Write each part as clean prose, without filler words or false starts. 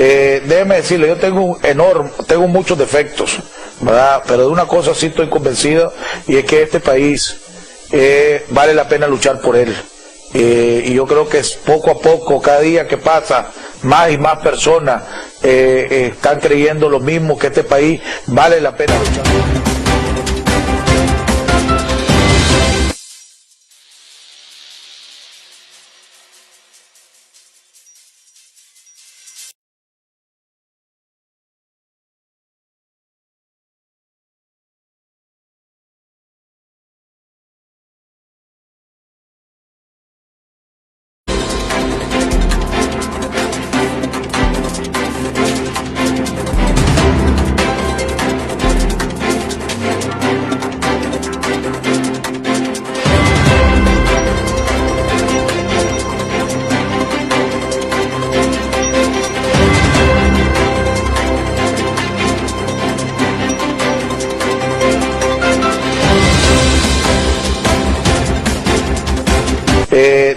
Déjeme decirle, yo tengo muchos defectos, ¿verdad? Pero de una cosa sí estoy convencido, y es que este país vale la pena luchar por él. Y yo creo que es poco a poco, cada día que pasa, más y más personas están creyendo lo mismo, que este país vale la pena luchar por él.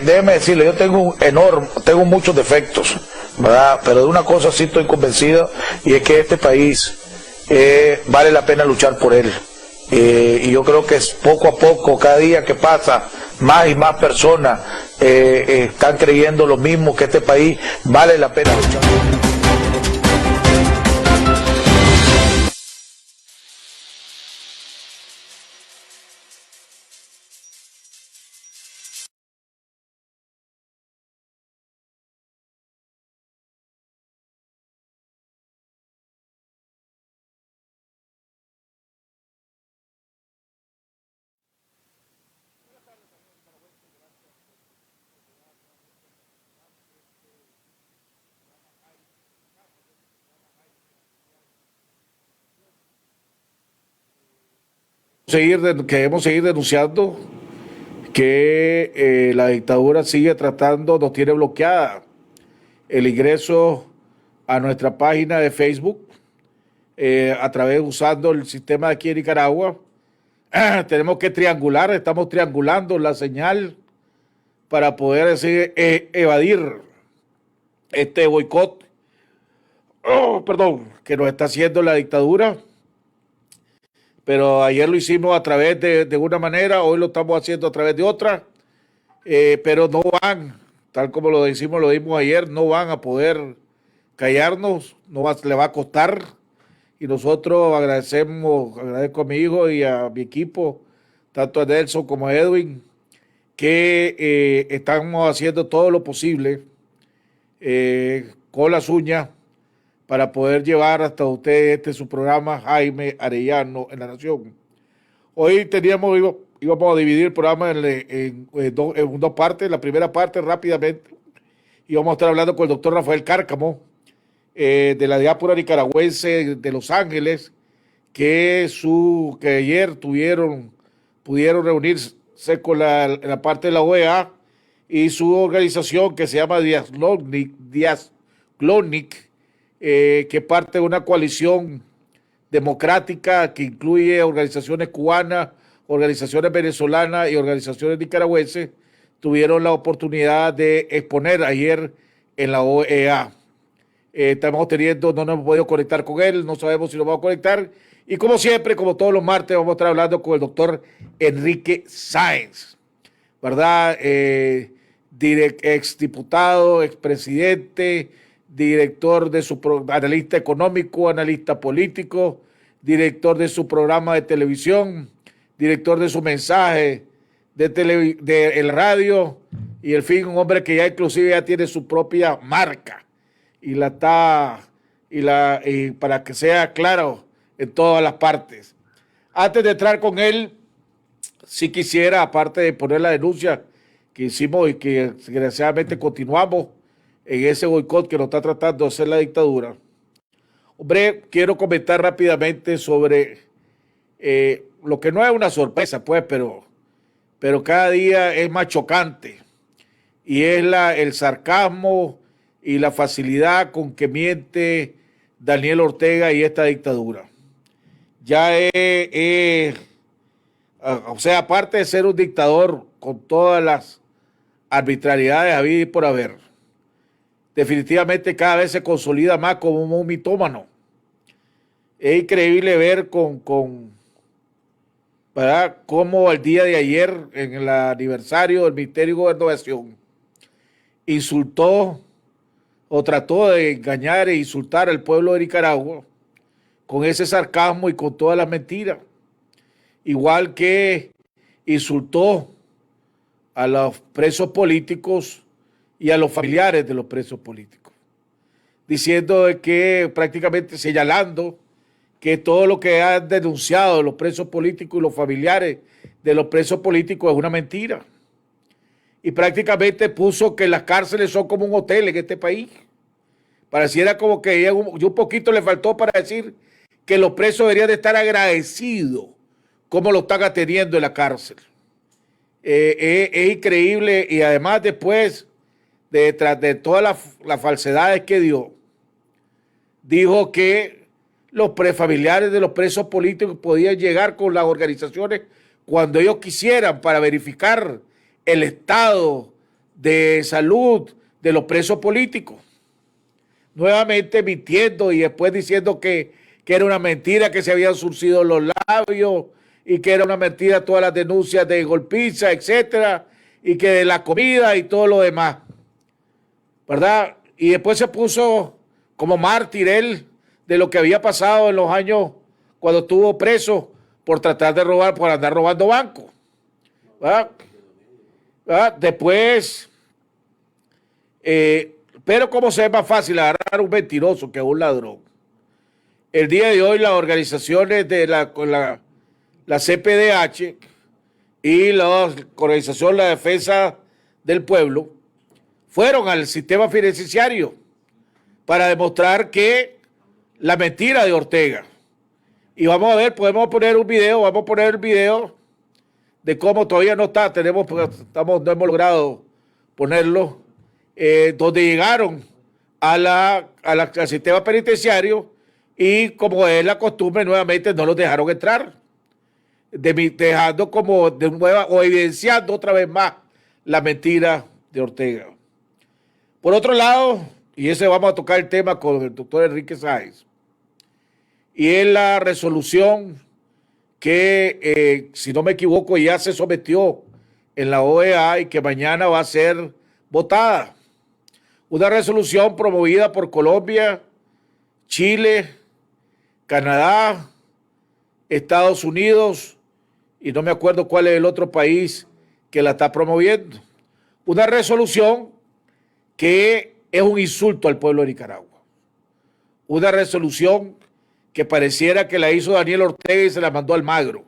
Déjeme decirle, yo tengo muchos defectos, ¿verdad? Pero de una cosa sí estoy convencido, y es que este país vale la pena luchar por él. Y yo creo que es poco a poco, cada día que pasa, más y más personas están creyendo lo mismo, que este país vale la pena luchar por él. Queremos seguir denunciando que la dictadura sigue nos tiene bloqueada el ingreso a nuestra página de Facebook a través usando el sistema de aquí en Nicaragua. Tenemos que estamos triangulando la señal para poder evadir este boicot, que nos está haciendo la dictadura. Pero ayer lo hicimos a través de una manera, hoy lo estamos haciendo a través de otra, pero no van, tal como lo dimos ayer, no van a poder callarnos, le va a costar, y nosotros agradezco a mi hijo y a mi equipo, tanto a Nelson como a Edwin, que estamos haciendo todo lo posible con las uñas para poder llevar hasta ustedes su programa Jaime Arellano en La Nación. Hoy íbamos a dividir el programa en dos partes. La primera parte, rápidamente, íbamos a estar hablando con el doctor Rafael Cárcamo, de la diáspora nicaragüense de Los Ángeles, que ayer pudieron reunirse con la parte de la OEA y su organización, que se llama Diasclonic, que es parte de una coalición democrática que incluye organizaciones cubanas, organizaciones venezolanas y organizaciones nicaragüenses, tuvieron la oportunidad de exponer ayer en la OEA. No nos hemos podido conectar con él, no sabemos si nos vamos a conectar. Y como siempre, como todos los martes, vamos a estar hablando con el doctor Enrique Sáenz, ¿verdad? Exdiputado, expresidente, director de analista económico, analista político, director de su programa de televisión, director de su mensaje de el radio, y en fin, un hombre que ya inclusive ya tiene su propia marca y para que sea claro en todas las partes. Antes de entrar con él, sí quisiera, aparte de poner la denuncia que hicimos y que desgraciadamente continuamos en ese boicot que nos está tratando de hacer la dictadura. Hombre, quiero comentar rápidamente sobre lo que no es una sorpresa, pues, pero cada día es más chocante, y es el sarcasmo y la facilidad con que miente Daniel Ortega y esta dictadura. O sea, aparte de ser un dictador con todas las arbitrariedades habidas y por haber, definitivamente cada vez se consolida más como un mitómano. Es increíble ver ¿verdad?, cómo el día de ayer, en el aniversario del Ministerio de Gobernación, insultó o trató de engañar e insultar al pueblo de Nicaragua con ese sarcasmo y con todas las mentiras. Igual que insultó a los presos políticos y a los familiares de los presos políticos, diciendo que prácticamente señalando que todo lo que han denunciado los presos políticos y los familiares de los presos políticos es una mentira. Y prácticamente puso que las cárceles son como un hotel en este país. Pareciera como que un poquito le faltó para decir que los presos deberían de estar agradecidos como lo están atendiendo en la cárcel. Es increíble, y además después, detrás de todas las falsedades que dio, dijo que los familiares de los presos políticos podían llegar con las organizaciones cuando ellos quisieran para verificar el estado de salud de los presos políticos. Nuevamente mintiendo y después diciendo que era una mentira, que se habían surcido los labios y que era una mentira todas las denuncias de golpiza, etcétera, y que de la comida y todo lo demás, ¿verdad? Y después se puso como mártir él de lo que había pasado en los años cuando estuvo preso por tratar de robar, por andar robando bancos, ¿verdad? ¿Verdad? Después, pero como se ve más fácil agarrar un mentiroso que a un ladrón. El día de hoy las organizaciones de la CPDH y la organización La Defensa del Pueblo fueron al sistema financiero para demostrar que la mentira de Ortega. Y vamos a ver, podemos poner un video, vamos a poner el video de cómo todavía no está, no hemos logrado ponerlo, donde llegaron al sistema penitenciario y, como es la costumbre, nuevamente no los dejaron entrar, dejando como de nueva o evidenciando otra vez más la mentira de Ortega. Por otro lado, y ese vamos a tocar el tema con el doctor Enrique Sáenz, y es la resolución que, si no me equivoco, ya se sometió en la OEA y que mañana va a ser votada. Una resolución promovida por Colombia, Chile, Canadá, Estados Unidos, y no me acuerdo cuál es el otro país que la está promoviendo. Una resolución que es un insulto al pueblo de Nicaragua. Una resolución que pareciera que la hizo Daniel Ortega y se la mandó al Magro.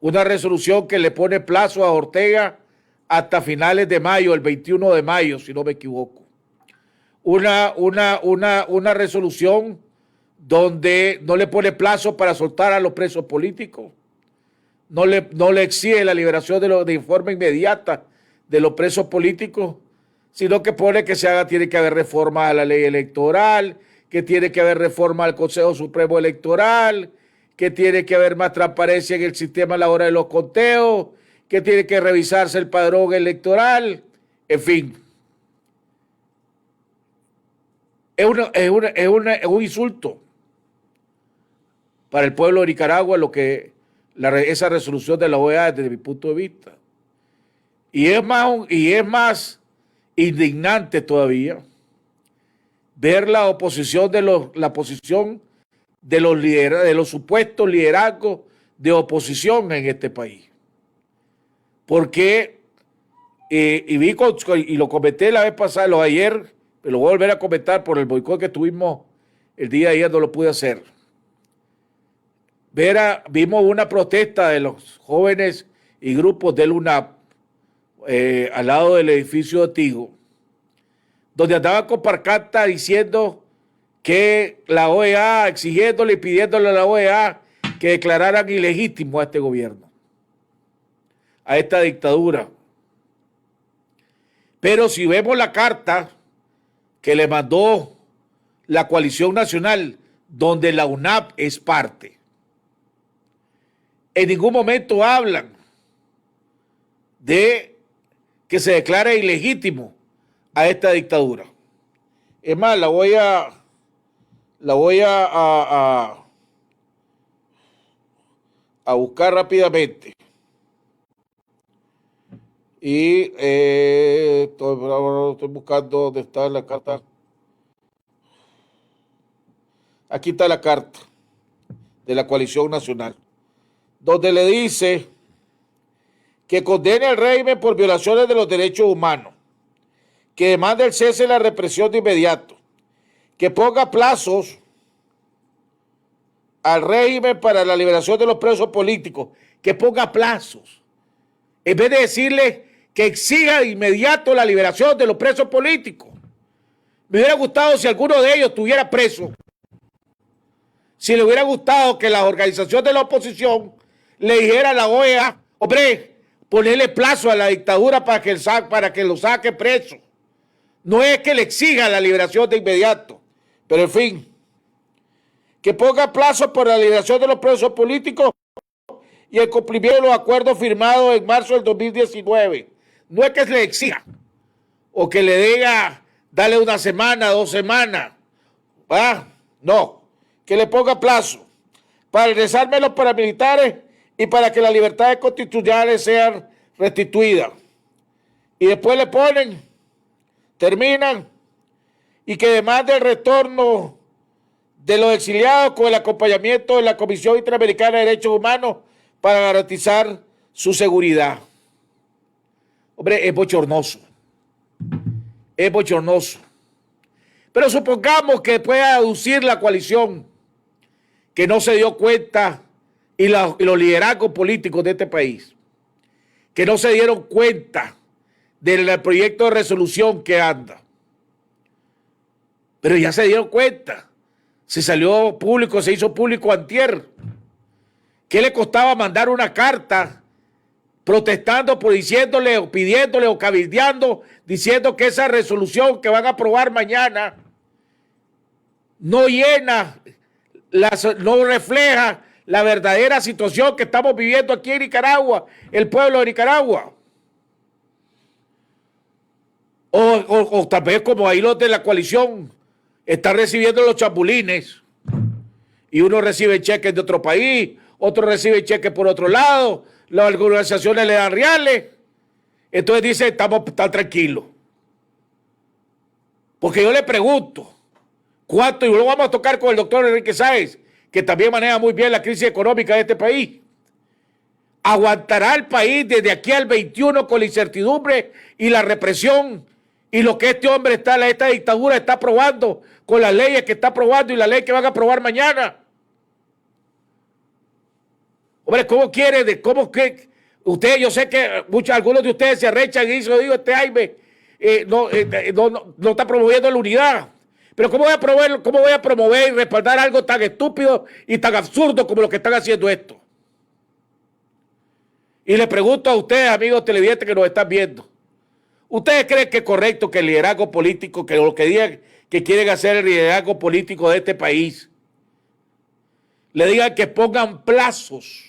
Una resolución que le pone plazo a Ortega hasta finales de mayo, el 21 de mayo, si no me equivoco. Una resolución donde no le pone plazo para soltar a los presos políticos, no le exige la liberación de forma inmediata de los presos políticos, sino que pone que tiene que haber reforma a la ley electoral, que tiene que haber reforma al Consejo Supremo Electoral, que tiene que haber más transparencia en el sistema a la hora de los conteos, que tiene que revisarse el padrón electoral, en fin. Es un insulto para el pueblo de Nicaragua esa resolución de la OEA desde mi punto de vista. Y es más indignante todavía ver la posición de los supuestos liderazgos de oposición en este país. Porque, y lo comenté la vez pasada, ayer, pero lo voy a volver a comentar por el boicot que tuvimos el día de ayer, no lo pude hacer. Vimos una protesta de los jóvenes y grupos del UNAP al lado del edificio de Tigo, donde andaban con pancartas diciendo que la OEA, exigiéndole y pidiéndole a la OEA que declararan ilegítimo a este gobierno, a esta dictadura. Pero si vemos la carta que le mandó la Coalición Nacional, donde la UNAP es parte, en ningún momento hablan de que se declare ilegítimo a esta dictadura. Es más, la voy a buscar rápidamente. Y estoy buscando dónde está la carta. Aquí está la carta de la coalición nacional, donde le dice que condene al régimen por violaciones de los derechos humanos, que demanda el cese de la represión de inmediato, que ponga plazos al régimen para la liberación de los presos políticos, que ponga plazos, en vez de decirle que exija de inmediato la liberación de los presos políticos. Me hubiera gustado si alguno de ellos estuviera preso, si le hubiera gustado que la organización de la oposición le dijera a la OEA, hombre, ponerle plazo a la dictadura para que lo saque preso. No es que le exija la liberación de inmediato, pero en fin, que ponga plazo por la liberación de los presos políticos y el cumplimiento de los acuerdos firmados en marzo del 2019. No es que le exija o que le diga, dale una semana, 2 semanas. ¿Va? No, que le ponga plazo para regresarme a los paramilitares y para que las libertades constitucionales sean restituidas. Y después le ponen, terminan, y que demande el retorno de los exiliados con el acompañamiento de la Comisión Interamericana de Derechos Humanos para garantizar su seguridad. Hombre, es bochornoso. Es bochornoso. Pero supongamos que pueda aducir la coalición que no se dio cuenta y los liderazgos políticos de este país, que no se dieron cuenta del proyecto de resolución que anda. Pero ya se dieron cuenta. Se salió público, se hizo público antier. ¿Qué le costaba mandar una carta protestando por diciéndole o pidiéndole o cabildeando, diciendo que esa resolución que van a aprobar mañana no llena, no refleja la verdadera situación que estamos viviendo aquí en Nicaragua, el pueblo de Nicaragua? O tal vez como ahí los de la coalición están recibiendo los chapulines y uno recibe cheques de otro país, otro recibe cheques por otro lado, las organizaciones le dan reales, entonces dice estamos tan tranquilos. Porque yo le pregunto, ¿cuánto? Y lo vamos a tocar con el doctor Enrique Sáez, que también maneja muy bien la crisis económica de este país. ¿Aguantará el país desde aquí al 21 con la incertidumbre y la represión y lo que este hombre esta dictadura está aprobando con las leyes que está aprobando y la ley que van a aprobar mañana? Hombre, ¿cómo quiere? ¿Cómo que usted? Yo sé que algunos de ustedes se arrechan y dicen, digo, este Jaime no está promoviendo la unidad. Pero ¿cómo voy a promover y respaldar algo tan estúpido y tan absurdo como lo que están haciendo esto? Y le pregunto a ustedes, amigos televidentes que nos están viendo, ¿ustedes creen que es correcto que el liderazgo político, que lo que digan que quieren hacer el liderazgo político de este país, le digan que pongan plazos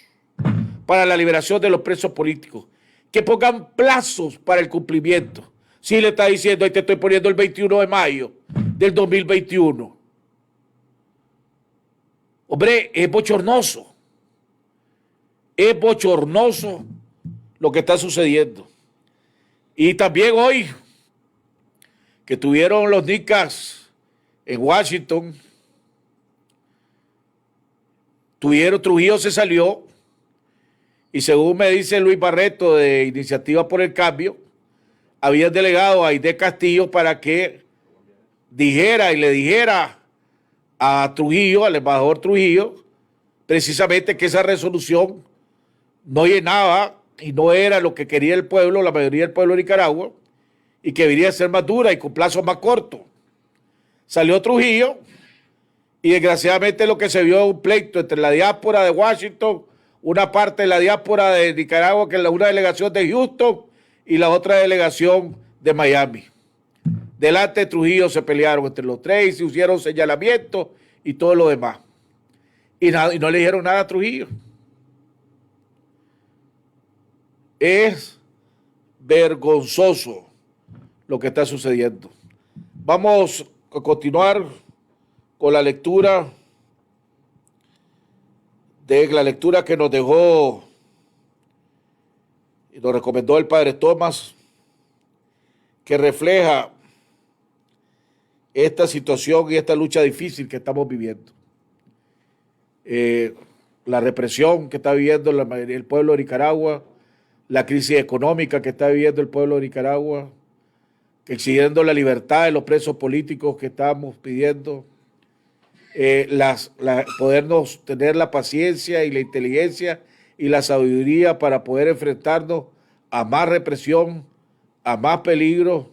para la liberación de los presos políticos, que pongan plazos para el cumplimiento? Si le está diciendo, ahí te estoy poniendo el 21 de mayo del 2021. Hombre, es bochornoso. Es bochornoso lo que está sucediendo. Y también hoy, que tuvieron los nicas en Washington, Trujillo se salió, y según me dice Luis Barreto de Iniciativa por el Cambio, había delegado a Aide Castillo para que le dijera a Trujillo, al embajador Trujillo, precisamente que esa resolución no llenaba y no era lo que quería el pueblo, la mayoría del pueblo de Nicaragua, y que debería ser más dura y con plazos más cortos. Salió Trujillo y desgraciadamente lo que se vio es un pleito entre la diáspora de Washington, una parte de la diáspora de Nicaragua, que es una delegación de Houston, y la otra delegación de Miami. Delante de Trujillo se pelearon entre los tres y se hicieron señalamientos y todo lo demás. Y no le dijeron nada a Trujillo. Es vergonzoso lo que está sucediendo. Vamos continuar con la lectura que nos dejó y nos recomendó el Padre Tomás, que refleja esta situación y esta lucha difícil que estamos viviendo. La represión que está viviendo el pueblo de Nicaragua, la crisis económica que está viviendo el pueblo de Nicaragua, exigiendo la libertad de los presos políticos que estamos pidiendo, podernos tener la paciencia y la inteligencia y la sabiduría para poder enfrentarnos a más represión, a más peligro,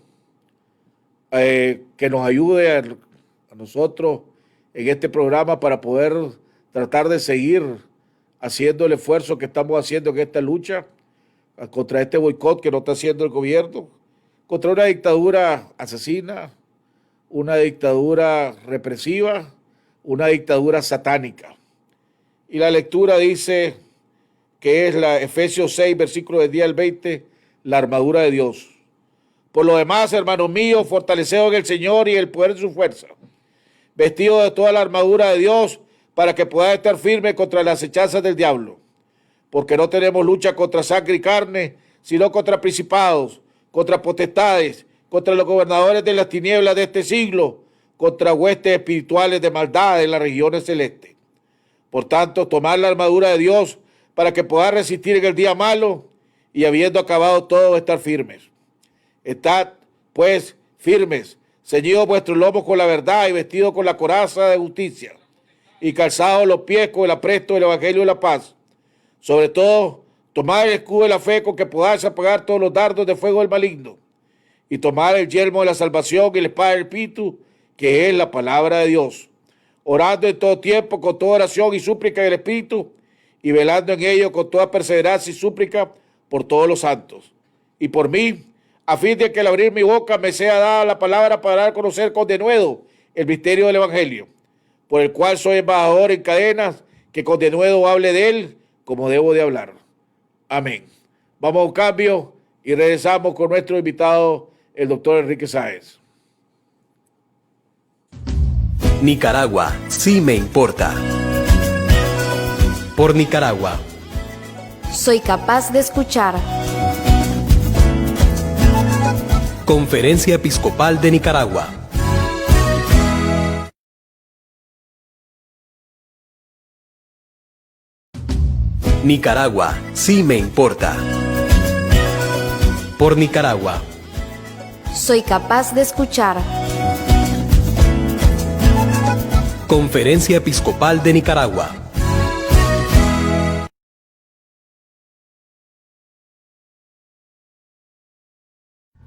que nos ayude a nosotros en este programa para poder tratar de seguir haciendo el esfuerzo que estamos haciendo en esta lucha contra este boicot que nos está haciendo el gobierno, contra una dictadura asesina, una dictadura represiva, una dictadura satánica. Y la lectura dice que es la Efesios 6, versículo del 10 al 20, la armadura de Dios. Por lo demás, hermanos míos, fortaleceos en el Señor y el poder de su fuerza, vestidos de toda la armadura de Dios, para que podáis estar firmes contra las acechanzas del diablo. Porque no tenemos lucha contra sangre y carne, sino contra principados, contra potestades, contra los gobernadores de las tinieblas de este siglo, contra huestes espirituales de maldad en las regiones celestes. Por tanto, tomad la armadura de Dios para que podáis resistir en el día malo y habiendo acabado todo, estar firmes. Estad, pues, firmes, ceñidos vuestros lomos con la verdad y vestidos con la coraza de justicia y calzados los pies con el apresto del evangelio de la paz. Sobre todo, tomad el escudo de la fe con que podáis apagar todos los dardos de fuego del maligno y tomad el yelmo de la salvación y la espada del Espíritu, que es la palabra de Dios, orando en todo tiempo con toda oración y súplica del Espíritu y velando en ello con toda perseverancia y súplica por todos los santos y por mí, a fin de que al abrir mi boca me sea dada la palabra para dar a conocer con denuedo el misterio del evangelio, por el cual soy embajador en cadenas, que con denuedo hable de él como debo de hablar. Amén. Vamos a un cambio y regresamos con nuestro invitado, el doctor Enrique Sáenz. Nicaragua, sí me importa. Por Nicaragua. Soy capaz de escuchar. Conferencia Episcopal de Nicaragua. Nicaragua, sí me importa. Por Nicaragua. Soy capaz de escuchar. Conferencia Episcopal de Nicaragua.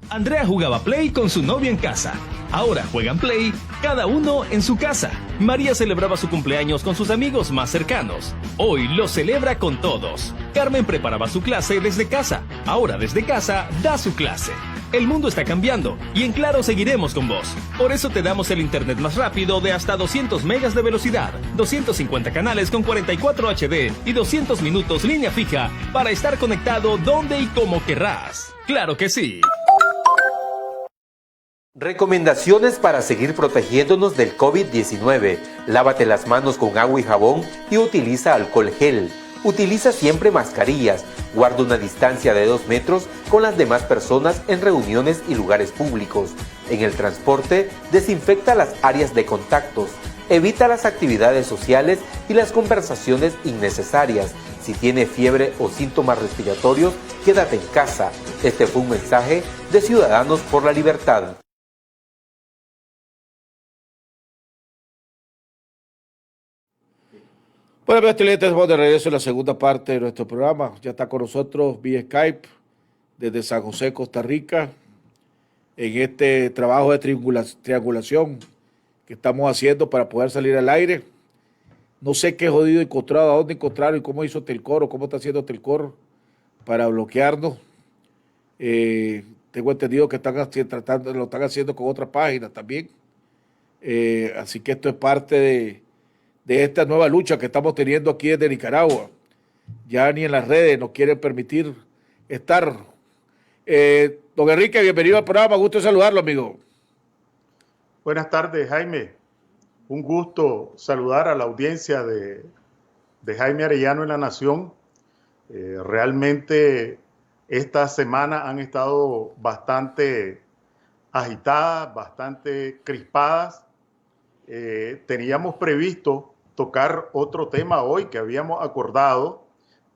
Andrea jugaba Play con su novio en casa. Ahora juegan Play, cada uno en su casa. María celebraba su cumpleaños con sus amigos más cercanos. Hoy lo celebra con todos. Carmen preparaba su clase desde casa. Ahora desde casa da su clase. El mundo está cambiando y en Claro seguiremos con vos. Por eso te damos el internet más rápido de hasta 200 megas de velocidad, 250 canales con 44 HD y 200 minutos línea fija para estar conectado donde y como querrás. ¡Claro que sí! Recomendaciones para seguir protegiéndonos del COVID-19. Lávate las manos con agua y jabón y utiliza alcohol gel. Utiliza siempre mascarillas. Guarda una distancia de 2 metros con las demás personas en reuniones y lugares públicos. En el transporte, desinfecta las áreas de contactos. Evita las actividades sociales y las conversaciones innecesarias. Si tiene fiebre o síntomas respiratorios, quédate en casa. Este fue un mensaje de Ciudadanos por la Libertad. Bueno, estudiantes, estamos de regreso en la segunda parte de nuestro programa. Ya está con nosotros vía Skype desde San José, Costa Rica, en este trabajo de triangulación que estamos haciendo para poder salir al aire. No sé qué jodido encontrado, a dónde encontraron y cómo hizo Telcor, cómo está haciendo Telcor para bloquearnos. Tengo entendido que lo están haciendo con otras páginas también. Así que esto es parte de esta nueva lucha que estamos teniendo aquí desde Nicaragua. Ya ni en las redes nos quieren permitir estar. Don Enrique, bienvenido al programa, gusto saludarlo, amigo. Buenas tardes, Jaime. Un gusto saludar a la audiencia de Jaime Arellano en La Nación. Realmente esta semana han estado bastante agitadas, bastante crispadas. Teníamos previsto tocar otro tema hoy que habíamos acordado,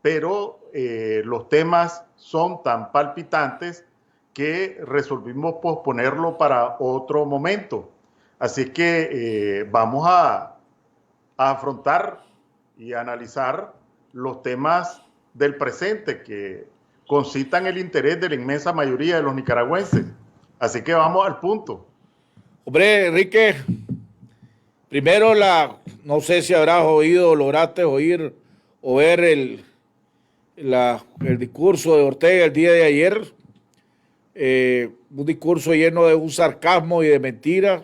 pero los temas son tan palpitantes que resolvimos posponerlo para otro momento. Así que vamos a afrontar y analizar los temas del presente que concitan el interés de la inmensa mayoría de los nicaragüenses. Así que vamos al punto. Hombre, Enrique, primero no sé si habrás oído, lograste oír o ver el discurso de Ortega el día de ayer. Un discurso lleno de un sarcasmo y de mentiras.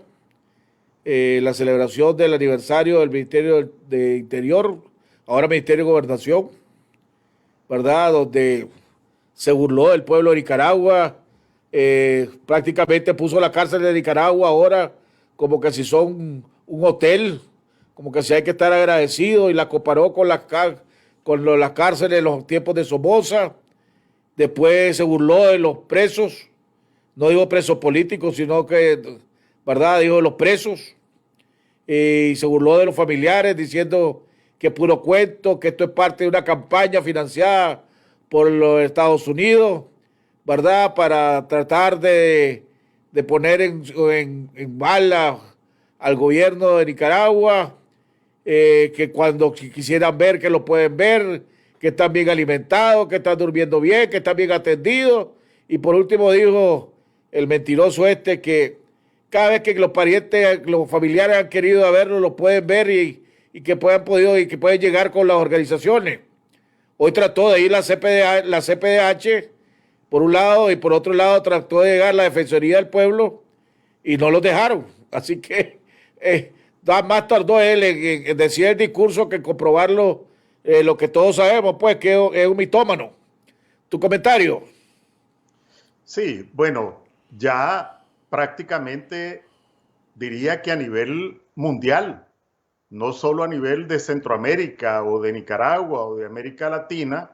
La celebración del aniversario del Ministerio de Interior, ahora Ministerio de Gobernación, ¿verdad? Donde se burló del pueblo de Nicaragua, prácticamente puso la cárcel de Nicaragua ahora como que si son un hotel, como que si hay que estar agradecido, y la comparó con las cárceles de los tiempos de Somoza. Después se burló de los presos, no digo presos políticos, sino que, ¿verdad? Dijo de los presos. Y se burló de los familiares diciendo que es puro cuento, que esto es parte de una campaña financiada por los Estados Unidos, ¿verdad? Para tratar de poner en bala al gobierno de Nicaragua, que cuando quisieran ver, que lo pueden ver, que están bien alimentados, que están durmiendo bien, que están bien atendidos. Y por último dijo el mentiroso que cada vez que los parientes, los familiares han querido verlo, lo pueden ver y que pueden llegar con las organizaciones. Hoy trató de ir la CPDH por un lado, y por otro lado trató de llegar la Defensoría del Pueblo y no los dejaron. Así que más tardó él en decir el discurso que en comprobarlo, lo que todos sabemos, pues, que es un mitómano. ¿Tu comentario? Sí, bueno, ya prácticamente diría que a nivel mundial, no solo a nivel de Centroamérica o de Nicaragua o de América Latina,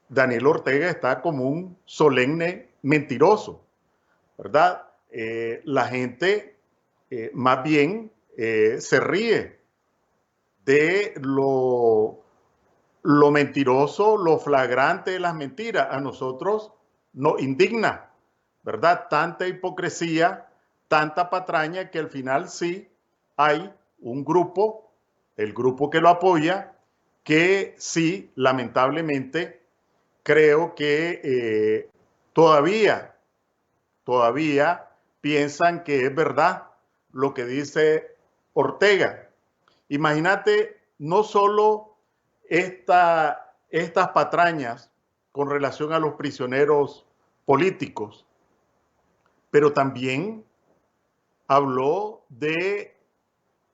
Daniel Ortega está como un solemne mentiroso, ¿verdad? La gente más bien se ríe de lo mentiroso, lo flagrante de las mentiras. A nosotros nos indigna, ¿verdad? Tanta hipocresía, tanta patraña, que al final sí hay un grupo, el grupo que lo apoya, que sí, lamentablemente, creo que todavía piensan que es verdad lo que dice Ortega. Imagínate, no solo estas patrañas con relación a los prisioneros políticos, pero también habló de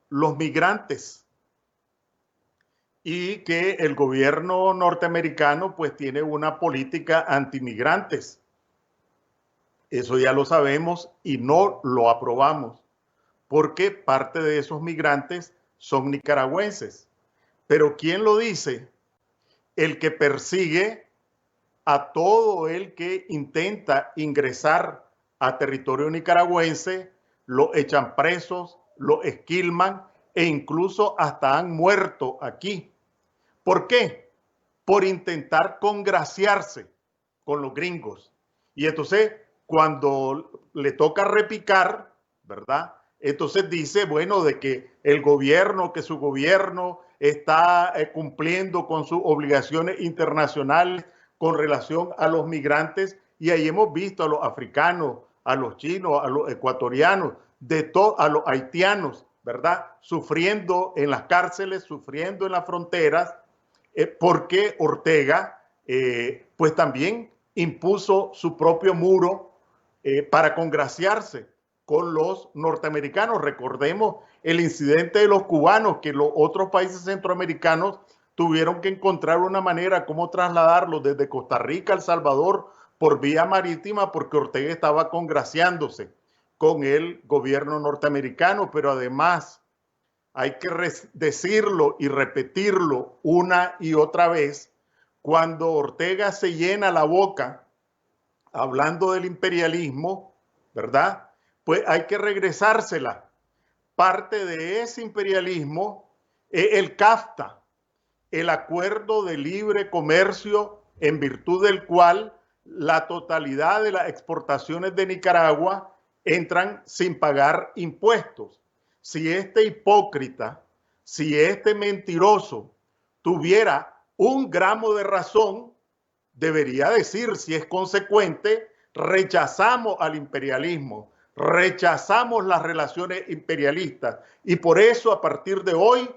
los migrantes y que el gobierno norteamericano pues tiene una política antimigrantes. Eso ya lo sabemos y no lo aprobamos, porque parte de esos migrantes son nicaragüenses. Pero ¿quién lo dice? El que persigue a todo el que intenta ingresar a territorio nicaragüense, lo echan presos, lo esquilman e incluso hasta han muerto aquí. ¿Por qué? Por intentar congraciarse con los gringos. Y entonces, cuando le toca repicar, ¿verdad? Entonces dice, bueno, de que su gobierno está cumpliendo con sus obligaciones internacionales con relación a los migrantes, y ahí hemos visto a los africanos, a los chinos, a los ecuatorianos, a los haitianos, ¿verdad? Sufriendo en las cárceles, sufriendo en las fronteras, porque Ortega, pues también impuso su propio muro para congraciarse con los norteamericanos. Recordemos el incidente de los cubanos, que los otros países centroamericanos tuvieron que encontrar una manera como trasladarlos desde Costa Rica a El Salvador por vía marítima, porque Ortega estaba congraciándose con el gobierno norteamericano, pero además hay que decirlo y repetirlo una y otra vez, cuando Ortega se llena la boca hablando del imperialismo, ¿verdad? Pues hay que regresársela. Parte de ese imperialismo es el CAFTA, el Acuerdo de Libre Comercio, en virtud del cual la totalidad de las exportaciones de Nicaragua entran sin pagar impuestos. Si este hipócrita, si este mentiroso tuviera un gramo de razón, debería decir, si es consecuente, rechazamos al imperialismo, rechazamos las relaciones imperialistas y por eso a partir de hoy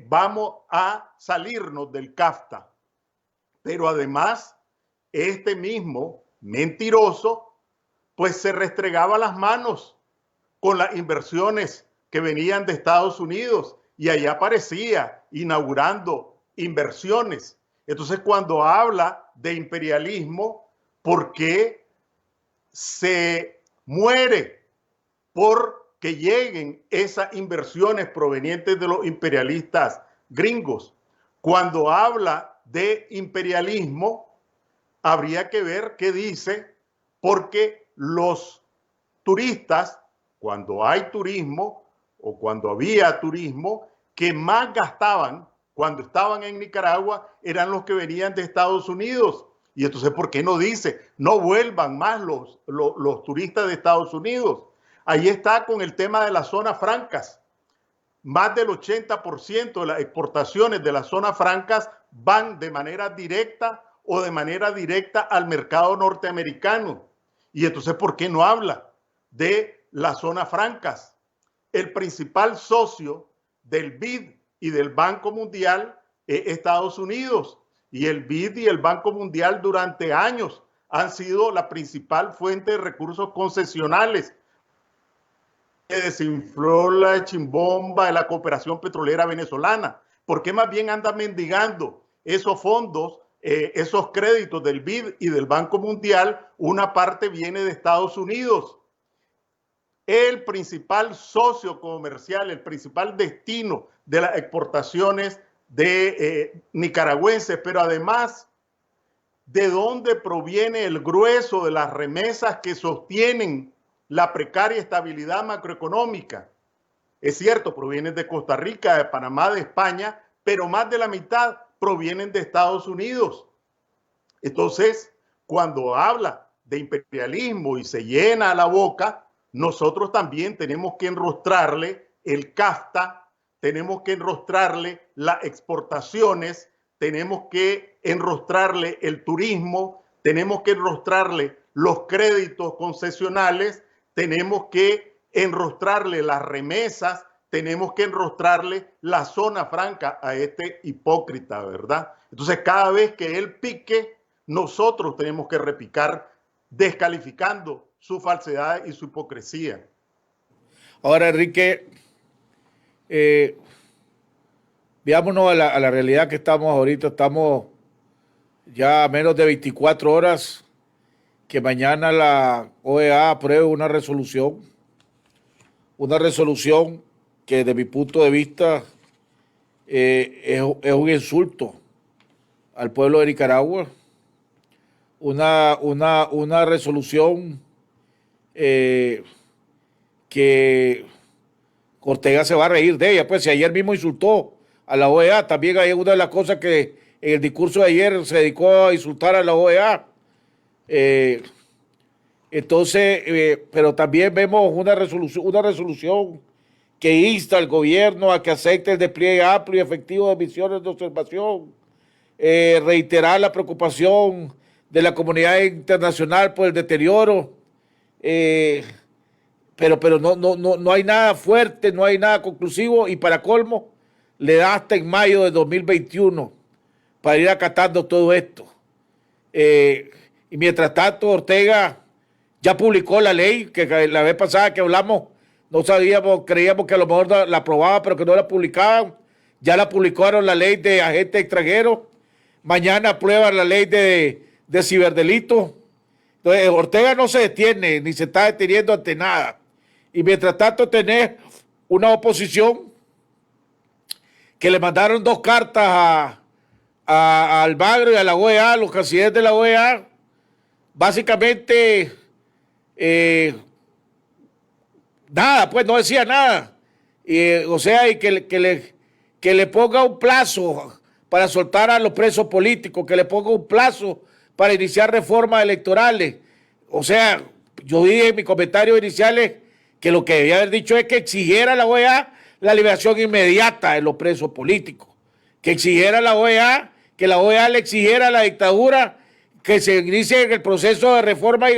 vamos a salirnos del CAFTA. Pero además, este mismo mentiroso, pues se restregaba las manos con las inversiones que venían de Estados Unidos y allá aparecía inaugurando inversiones. Entonces, cuando habla de imperialismo, ¿por qué se muere por que lleguen esas inversiones provenientes de los imperialistas gringos? Cuando habla de imperialismo, habría que ver qué dice, porque los turistas, cuando hay turismo o cuando había turismo, que más gastaban cuando estaban en Nicaragua eran los que venían de Estados Unidos. Y entonces, ¿por qué no dice, no vuelvan más los turistas de Estados Unidos? Ahí está con el tema de las zonas francas. Más del 80% de las exportaciones de las zonas francas van de manera directa o de manera directa al mercado norteamericano. Y entonces, ¿por qué no habla de las zonas francas? El principal socio del BID y del Banco Mundial es Estados Unidos. Y el BID y el Banco Mundial durante años han sido la principal fuente de recursos concesionales. Se desinfló la chimbomba de la cooperación petrolera venezolana. ¿Por qué más bien anda mendigando esos fondos, esos créditos del BID y del Banco Mundial? Una parte viene de Estados Unidos. El principal socio comercial, el principal destino de las exportaciones de nicaragüenses, pero además, ¿de dónde proviene el grueso de las remesas que sostienen la precaria estabilidad macroeconómica? Es cierto, provienen de Costa Rica, de Panamá, de España, pero más de la mitad provienen de Estados Unidos. Entonces, cuando habla de imperialismo y se llena la boca, nosotros también tenemos que enrostrarle el CAFTA, tenemos que enrostrarle las exportaciones, tenemos que enrostrarle el turismo, tenemos que enrostrarle los créditos concesionales, tenemos que enrostrarle las remesas, tenemos que enrostrarle la zona franca a este hipócrita, ¿verdad? Entonces, cada vez que él pique, nosotros tenemos que repicar descalificando su falsedad y su hipocresía. Ahora, Enrique, veámonos a la realidad que estamos ahorita. Estamos ya a menos de 24 horas que mañana la OEA apruebe una resolución que desde mi punto de vista es un insulto al pueblo de Nicaragua, una resolución que Ortega se va a reír de ella. Pues si ayer mismo insultó a la OEA, también hay una de las cosas que en el discurso de ayer se dedicó a insultar a la OEA. Pero también vemos una resolución que insta al gobierno a que acepte el despliegue amplio y efectivo de misiones de observación, reiterar la preocupación de la comunidad internacional por el deterioro, pero no hay nada fuerte, no hay nada conclusivo, y para colmo le da hasta en mayo de 2021 para ir acatando todo esto. Y mientras tanto, Ortega ya publicó la ley, que la vez pasada que hablamos, no sabíamos, creíamos que a lo mejor la aprobaba, pero que no la publicaban. Ya la publicaron, la ley de agentes extranjeros. Mañana aprueban la ley de ciberdelito. Entonces, Ortega no se detiene, ni se está deteniendo ante nada. Y mientras tanto tenés una oposición que le mandaron 2 cartas a Almagro y a la OEA, los cancilleres de la OEA, básicamente nada, pues no decía nada. O sea, y que le ponga un plazo para soltar a los presos políticos, que le ponga un plazo para iniciar reformas electorales. O sea, yo dije en mis comentarios iniciales que lo que debía haber dicho es que exigiera a la OEA la liberación inmediata de los presos políticos, que exigiera a la OEA, que la OEA le exigiera a la dictadura que se inicie el proceso de reforma y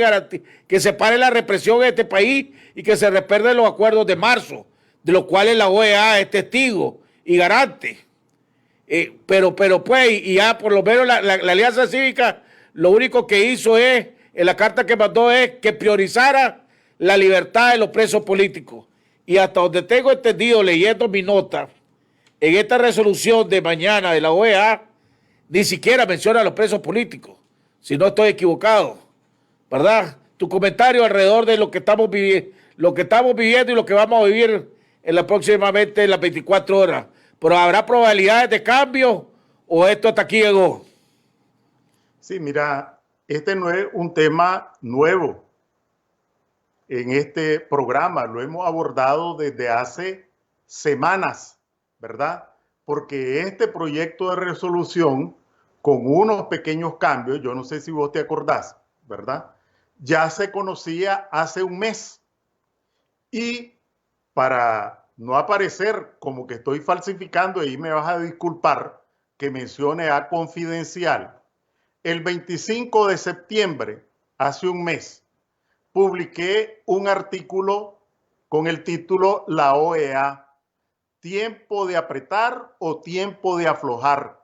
que se pare la represión en este país y que se recuerden los acuerdos de marzo, de los cuales la OEA es testigo y garante. Pero pues, y ya por lo menos la Alianza Cívica lo único que hizo es, en la carta que mandó, es que priorizara la libertad de los presos políticos. Y hasta donde tengo entendido, leyendo mi nota, en esta resolución de mañana de la OEA, ni siquiera menciona a los presos políticos, si no estoy equivocado, ¿verdad? Tu comentario alrededor de lo que estamos viviendo y lo que vamos a vivir en próximamente en las 24 horas. ¿Pero habrá probabilidades de cambio o esto hasta aquí llegó? Sí, mira, este no es un tema nuevo en este programa, lo hemos abordado desde hace semanas, ¿verdad? Porque este proyecto de resolución, con unos pequeños cambios, yo no sé si vos te acordás, ¿verdad? Ya se conocía hace un mes. Y para no aparecer como que estoy falsificando, y me vas a disculpar que mencione a Confidencial, el 25 de septiembre, hace un mes, publiqué un artículo con el título La OEA, ¿tiempo de apretar o tiempo de aflojar?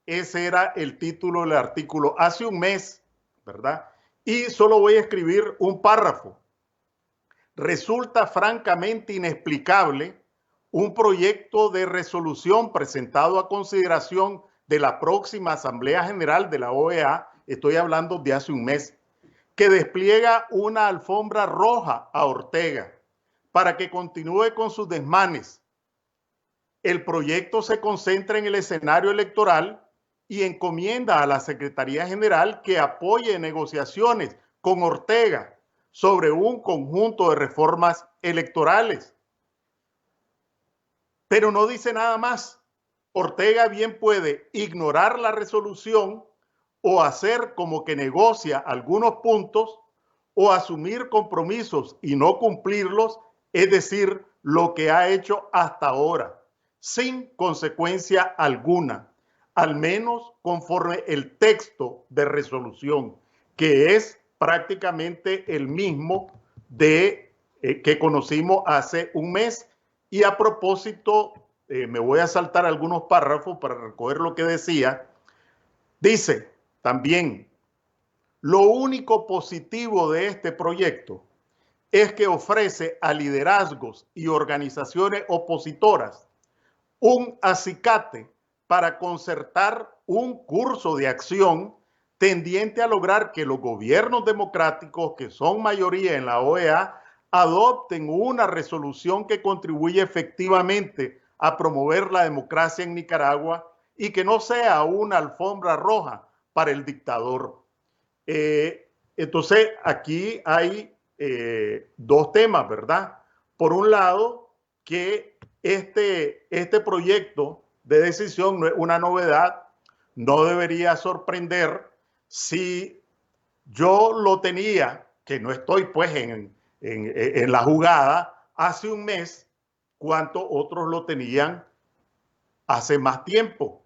Ese era el título del artículo hace un mes, ¿verdad? Y solo voy a escribir un párrafo. Resulta francamente inexplicable un proyecto de resolución presentado a consideración de la próxima Asamblea General de la OEA, estoy hablando de hace un mes, que despliega una alfombra roja a Ortega para que continúe con sus desmanes. El proyecto se concentra en el escenario electoral y encomienda a la Secretaría General que apoye negociaciones con Ortega sobre un conjunto de reformas electorales. Pero no dice nada más. Ortega bien puede ignorar la resolución o hacer como que negocia algunos puntos o asumir compromisos y no cumplirlos, es decir, lo que ha hecho hasta ahora, sin consecuencia alguna, al menos conforme el texto de resolución, que es prácticamente el mismo que conocimos hace un mes. Y a propósito, me voy a saltar algunos párrafos para recoger lo que decía. Dice también, lo único positivo de este proyecto es que ofrece a liderazgos y organizaciones opositoras un acicate para concertar un curso de acción tendiente a lograr que los gobiernos democráticos, que son mayoría en la OEA, adopten una resolución que contribuya efectivamente a promover la democracia en Nicaragua y que no sea una alfombra roja para el dictador. Entonces, aquí hay dos temas, ¿verdad? Por un lado, que este proyecto de decisión no es una novedad, no debería sorprender si yo lo tenía, que no estoy pues en la jugada, hace un mes, cuánto otros lo tenían hace más tiempo.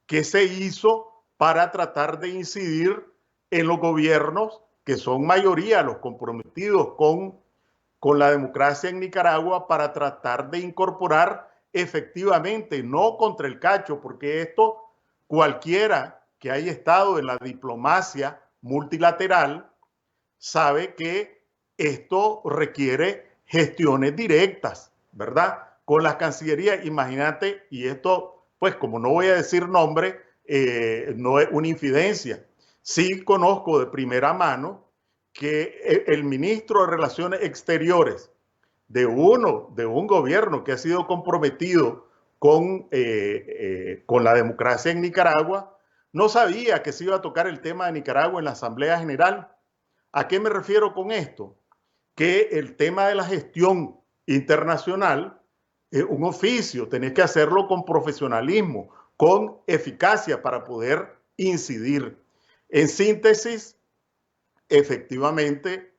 ¿Qué se hizo para tratar de incidir en los gobiernos que son mayoría, los comprometidos con la democracia en Nicaragua, para tratar de incorporar efectivamente, no contra el cacho, porque esto cualquiera que haya estado en la diplomacia multilateral sabe que esto requiere gestiones directas, ¿verdad? Con las cancillerías, imagínate, y esto, pues como no voy a decir nombre, no es una infidencia. Sí conozco de primera mano que el ministro de Relaciones Exteriores de un gobierno que ha sido comprometido con la democracia en Nicaragua, no sabía que se iba a tocar el tema de Nicaragua en la Asamblea General. ¿A qué me refiero con esto? Que el tema de la gestión internacional es un oficio, tenés que hacerlo con profesionalismo, con eficacia para poder incidir. En síntesis, efectivamente,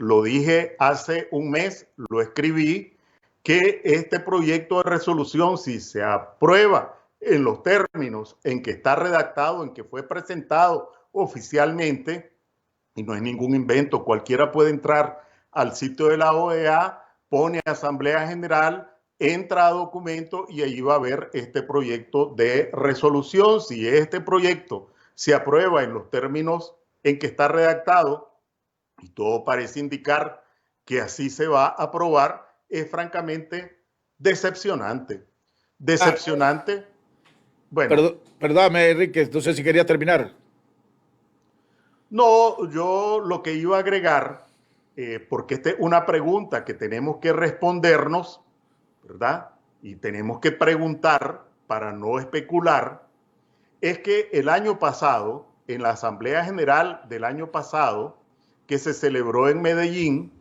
lo dije hace un mes, lo escribí, que este proyecto de resolución, si se aprueba en los términos en que está redactado, en que fue presentado oficialmente, y no es ningún invento, cualquiera puede entrar al sitio de la OEA, pone Asamblea General, entra a documento y allí va a ver este proyecto de resolución. Si este proyecto se aprueba en los términos en que está redactado, y todo parece indicar que así se va a aprobar, es francamente decepcionante. Decepcionante. Bueno. Perdóname, Enrique, no sé si quería terminar. No, yo lo que iba a agregar, porque esta es una pregunta que tenemos que respondernos, ¿verdad? Y tenemos que preguntar para no especular, es que el año pasado, en la Asamblea General del año pasado, que se celebró en Medellín,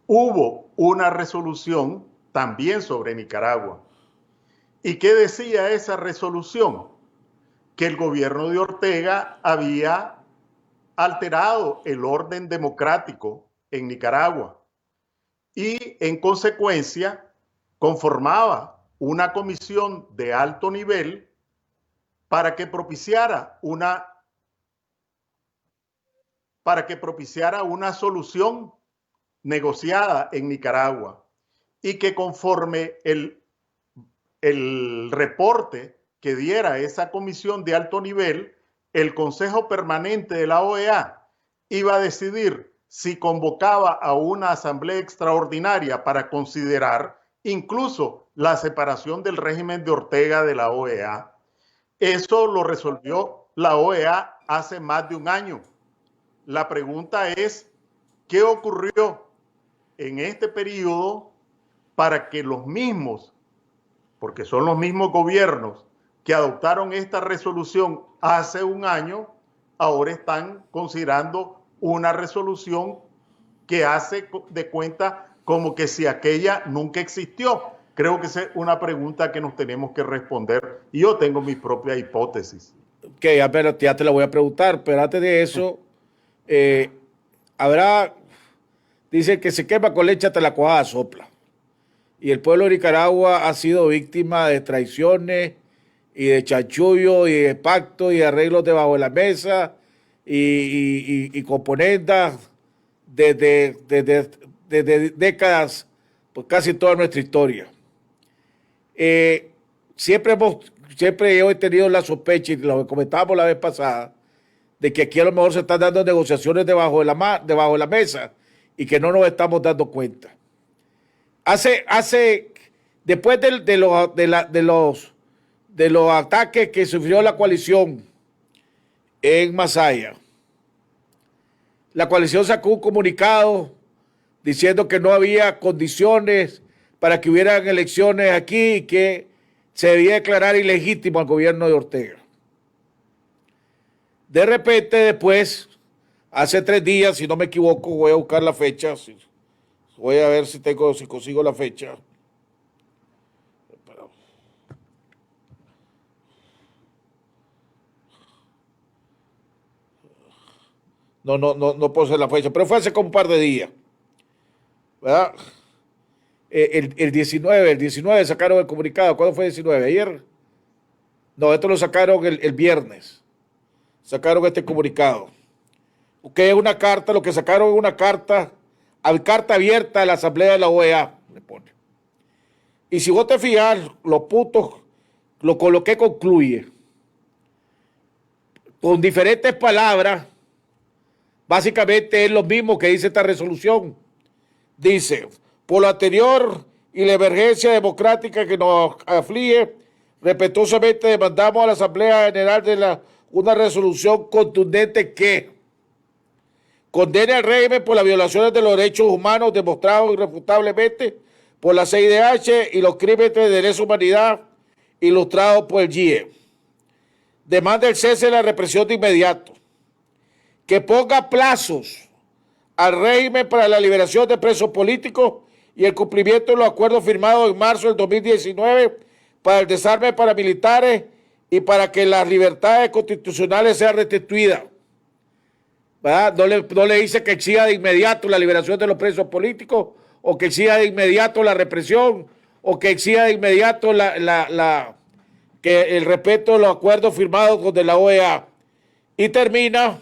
hubo una resolución también sobre Nicaragua. ¿Y qué decía esa resolución? Que el gobierno de Ortega había alterado el orden democrático en Nicaragua y en consecuencia conformaba una comisión de alto nivel para que propiciara una solución negociada en Nicaragua, y que conforme el reporte que diera esa comisión de alto nivel, el Consejo Permanente de la OEA iba a decidir si convocaba a una asamblea extraordinaria para considerar incluso la separación del régimen de Ortega de la OEA. Eso lo resolvió la OEA hace más de un año. La pregunta es, ¿qué ocurrió en este periodo para que los mismos, porque son los mismos gobiernos que adoptaron esta resolución hace un año, ahora están considerando una resolución que hace de cuenta como que si aquella nunca existió? Creo que esa es una pregunta que nos tenemos que responder, y yo tengo mi propia hipótesis. Ok, pero ya te la voy a preguntar, pero antes de eso, dice que se quema con leche hasta la cuajada sopla. Y el pueblo de Nicaragua ha sido víctima de traiciones y de chanchullo y de pactos y de arreglos debajo de la mesa y componendas desde décadas, pues casi toda nuestra historia. Siempre yo he tenido la sospecha, y lo comentábamos la vez pasada, de que aquí a lo mejor se están dando negociaciones debajo de la mesa y que no nos estamos dando cuenta. Después de los ataques que sufrió la coalición en Masaya, la coalición sacó un comunicado diciendo que no había condiciones para que hubieran elecciones aquí y que se debía declarar ilegítimo al gobierno de Ortega. De repente después, hace 3 días, si no me equivoco, voy a buscar la fecha, voy a ver si consigo la fecha. No puedo hacer la fecha, pero fue hace como un par de días, ¿verdad? El 19 sacaron el comunicado. ¿Cuándo fue el 19? ¿Ayer? No, esto lo sacaron el viernes. Sacaron este comunicado. Que es una carta, lo que sacaron es una carta abierta a la Asamblea de la OEA, le pone. Y si vos te fijas, los puntos, con lo que concluye, con diferentes palabras, básicamente es lo mismo que dice esta resolución. Dice: por lo anterior y la emergencia democrática que nos aflige, respetuosamente demandamos a la Asamblea General una resolución contundente que condena al régimen por las violaciones de los derechos humanos demostrados irrefutablemente por la CIDH y los crímenes de lesa humanidad ilustrados por el GIE. Demanda el cese de la represión de inmediato. Que ponga plazos al régimen para la liberación de presos políticos y el cumplimiento de los acuerdos firmados en marzo del 2019 para el desarme de paramilitares y para que las libertades constitucionales sean restituidas. ¿Verdad? No le dice que exija de inmediato la liberación de los presos políticos, o que exija de inmediato la represión, o que exija de inmediato que el respeto de los acuerdos firmados con la OEA. Y termina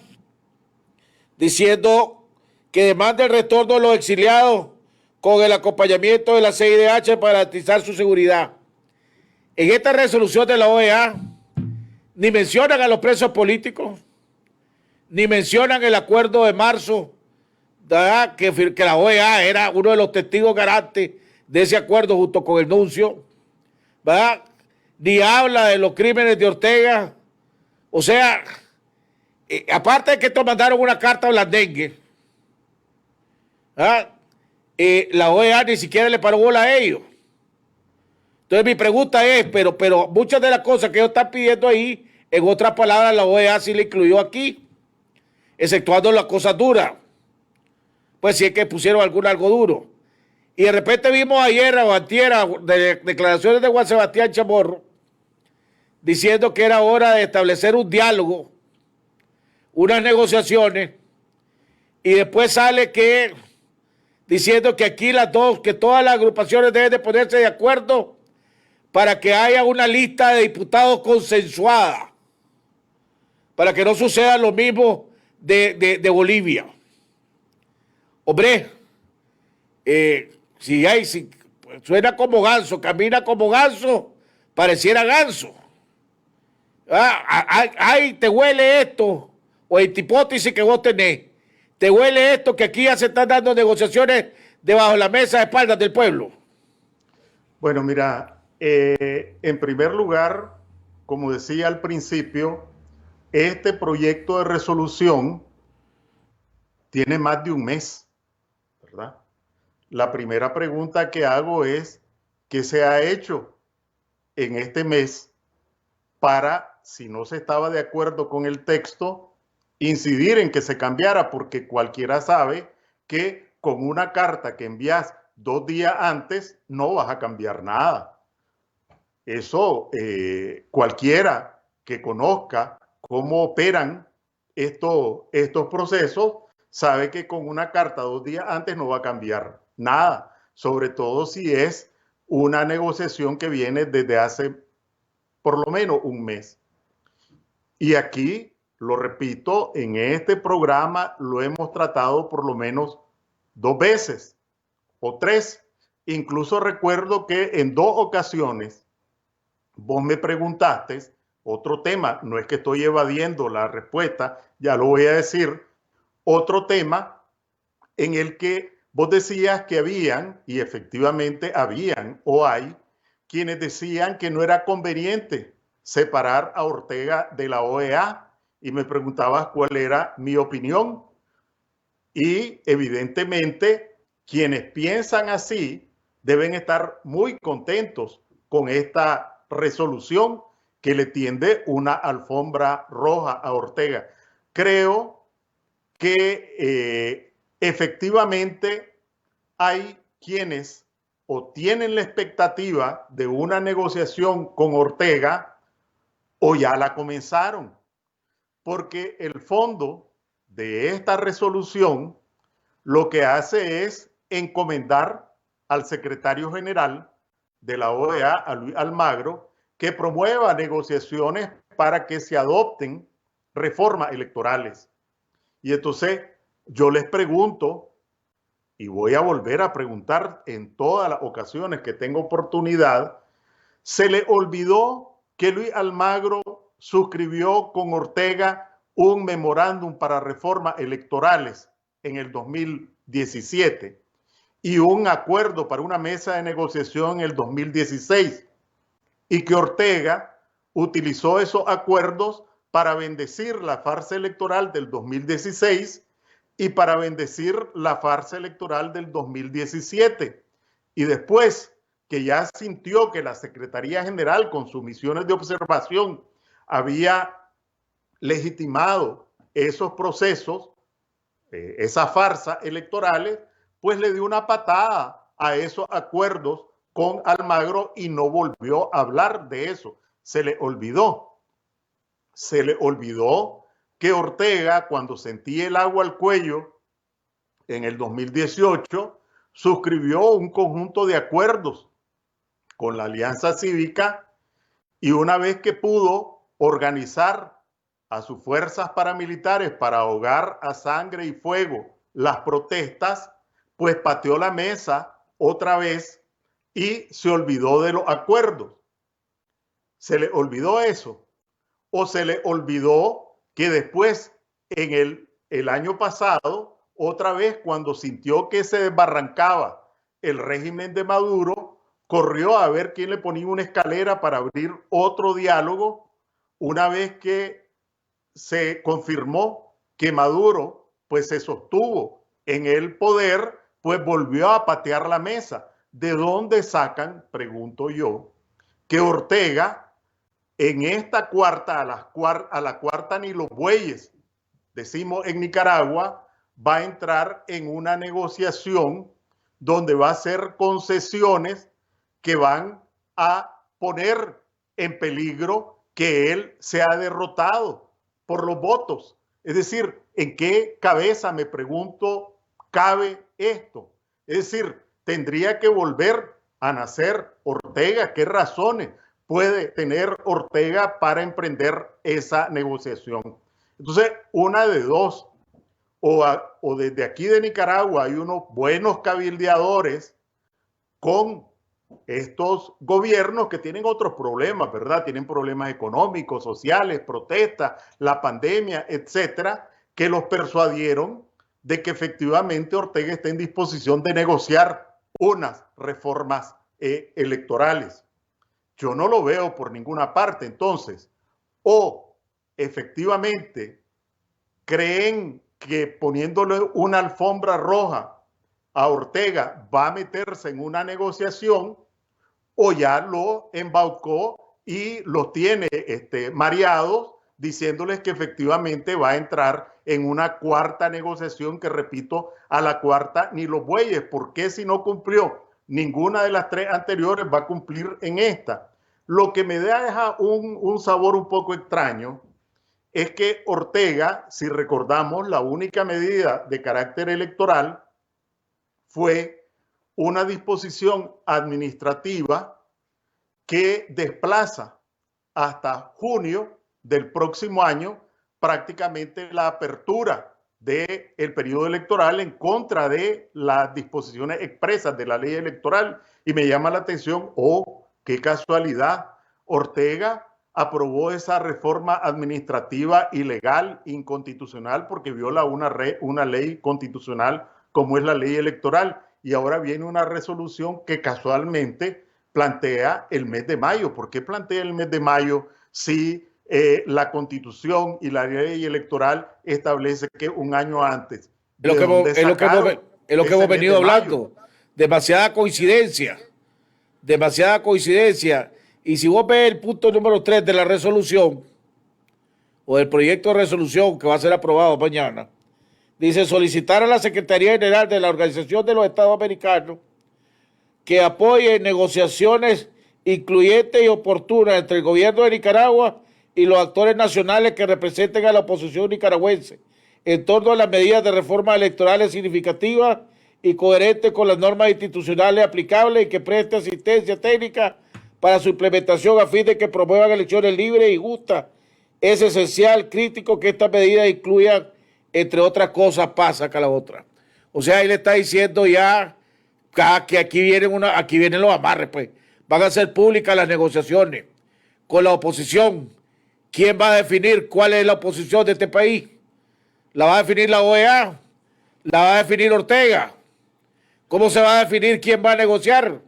diciendo que demanda el retorno de los exiliados con el acompañamiento de la CIDH para garantizar su seguridad. En esta resolución de la OEA ni mencionan a los presos políticos, ni mencionan el acuerdo de marzo, que la OEA era uno de los testigos garantes de ese acuerdo junto con el nuncio, ¿verdad? Ni habla de los crímenes de Ortega. O sea, aparte de que estos mandaron una carta a Blandengue, la OEA ni siquiera le paró bola a ellos. Entonces mi pregunta es, pero muchas de las cosas que ellos están pidiendo ahí, en otras palabras, la OEA sí le incluyó aquí, exceptuando las cosas duras. Pues sí es que pusieron algo duro. Y de repente vimos ayer o antier de declaraciones de Juan Sebastián Chamorro diciendo que era hora de establecer un diálogo, unas negociaciones, y después sale que diciendo que aquí que todas las agrupaciones deben de ponerse de acuerdo para que haya una lista de diputados consensuada, para que no suceda lo mismo de Bolivia. Hombre, si suena como ganso, camina como ganso, pareciera ganso. Ay, te huele esto, o en hipótesis que vos tenés, te huele esto que aquí ya se están dando negociaciones debajo de la mesa de espaldas del pueblo. Bueno, mira, en primer lugar, como decía al principio, este proyecto de resolución tiene más de un mes, ¿verdad? La primera pregunta que hago es, ¿qué se ha hecho en este mes para, si no se estaba de acuerdo con el texto, incidir en que se cambiara? Porque cualquiera sabe que con una carta que envías 2 días antes no vas a cambiar nada. Eso cualquiera que conozca cómo operan estos procesos sabe que con una carta 2 días antes no va a cambiar nada, sobre todo si es una negociación que viene desde hace por lo menos un mes. Y aquí, lo repito, en este programa lo hemos tratado por lo menos 2 veces o 3. Incluso recuerdo que en 2 ocasiones vos me preguntaste otro tema, no es que estoy evadiendo la respuesta, ya lo voy a decir, otro tema en el que vos decías que habían, y efectivamente habían o hay, quienes decían que no era conveniente separar a Ortega de la OEA, y me preguntabas cuál era mi opinión. Y evidentemente quienes piensan así deben estar muy contentos con esta resolución que le tiende una alfombra roja a Ortega. Creo que efectivamente hay quienes o tienen la expectativa de una negociación con Ortega o ya la comenzaron, porque el fondo de esta resolución lo que hace es encomendar al secretario general de la OEA, a Luis Almagro, que promueva negociaciones para que se adopten reformas electorales. Y entonces yo les pregunto, y voy a volver a preguntar en todas las ocasiones que tengo oportunidad, ¿se le olvidó que Luis Almagro suscribió con Ortega un memorándum para reformas electorales en el 2017 y un acuerdo para una mesa de negociación en el 2016? Y que Ortega utilizó esos acuerdos para bendecir la farsa electoral del 2016 y para bendecir la farsa electoral del 2017. Y después que ya sintió que la Secretaría General, con sus misiones de observación, había legitimado esos procesos, esas farsas electorales, pues le dio una patada a esos acuerdos con Almagro y no volvió a hablar de eso. Se le olvidó. Se le olvidó que Ortega, cuando sentía el agua al cuello en el 2018, suscribió un conjunto de acuerdos con la Alianza Cívica y una vez que pudo organizar a sus fuerzas paramilitares para ahogar a sangre y fuego las protestas, pues pateó la mesa otra vez y se olvidó de los acuerdos. ¿Se le olvidó eso? ¿O se le olvidó que después, en el año pasado, otra vez cuando sintió que se desbarrancaba el régimen de Maduro, corrió a ver quién le ponía una escalera para abrir otro diálogo, una vez que se confirmó que Maduro pues se sostuvo en el poder, pues volvió a patear la mesa? ¿De dónde sacan, pregunto yo, que Ortega en esta cuarta, a la cuarta ni los bueyes, decimos en Nicaragua, va a entrar en una negociación donde va a hacer concesiones que van a poner en peligro que él sea derrotado por los votos? Es decir, ¿en qué cabeza, me pregunto, cabe esto? Es decir, tendría que volver a nacer Ortega. ¿Qué razones puede tener Ortega para emprender esa negociación? Entonces, una de dos, o desde aquí de Nicaragua hay unos buenos cabildeadores con estos gobiernos que tienen otros problemas, ¿verdad? Tienen problemas económicos, sociales, protestas, la pandemia, etcétera, que los persuadieron de que efectivamente Ortega está en disposición de negociar unas reformas electorales. Yo no lo veo por ninguna parte. Entonces, o efectivamente creen que poniéndole una alfombra roja a Ortega va a meterse en una negociación, o ya lo embaucó y los tiene mareados, diciéndoles que efectivamente va a entrar en una cuarta negociación, que repito, a la cuarta ni los bueyes. ¿Por qué, si no cumplió ninguna de las tres anteriores, va a cumplir en esta? Lo que me deja un sabor un poco extraño es que Ortega, si recordamos, la única medida de carácter electoral fue una disposición administrativa que desplaza hasta junio del próximo año prácticamente la apertura del periodo electoral en contra de las disposiciones expresas de la ley electoral. Y me llama la atención, qué casualidad, Ortega aprobó esa reforma administrativa ilegal, inconstitucional, porque viola una ley constitucional como es la ley electoral, y ahora viene una resolución que casualmente plantea el mes de mayo. ¿Por qué plantea el mes de mayo si la Constitución y la ley electoral establece que un año antes? Es lo que hemos venido hablando. Demasiada coincidencia. Demasiada coincidencia. Y si vos ves el punto número 3 de la resolución, o del proyecto de resolución que va a ser aprobado mañana, dice: solicitar a la Secretaría General de la Organización de los Estados Americanos que apoye negociaciones incluyentes y oportunas entre el gobierno de Nicaragua y los actores nacionales que representen a la oposición nicaragüense en torno a las medidas de reformas electorales significativas y coherentes con las normas institucionales aplicables, y que preste asistencia técnica para su implementación a fin de que promuevan elecciones libres y justas. Es esencial, crítico, que estas medidas incluyan, entre otras cosas, paz, saca la otra. O sea, ahí le está diciendo ya que aquí vienen los amarres, pues. Van a ser públicas las negociaciones con la oposición. ¿Quién va a definir cuál es la oposición de este país? ¿La va a definir la OEA? ¿La va a definir Ortega? ¿Cómo se va a definir quién va a negociar?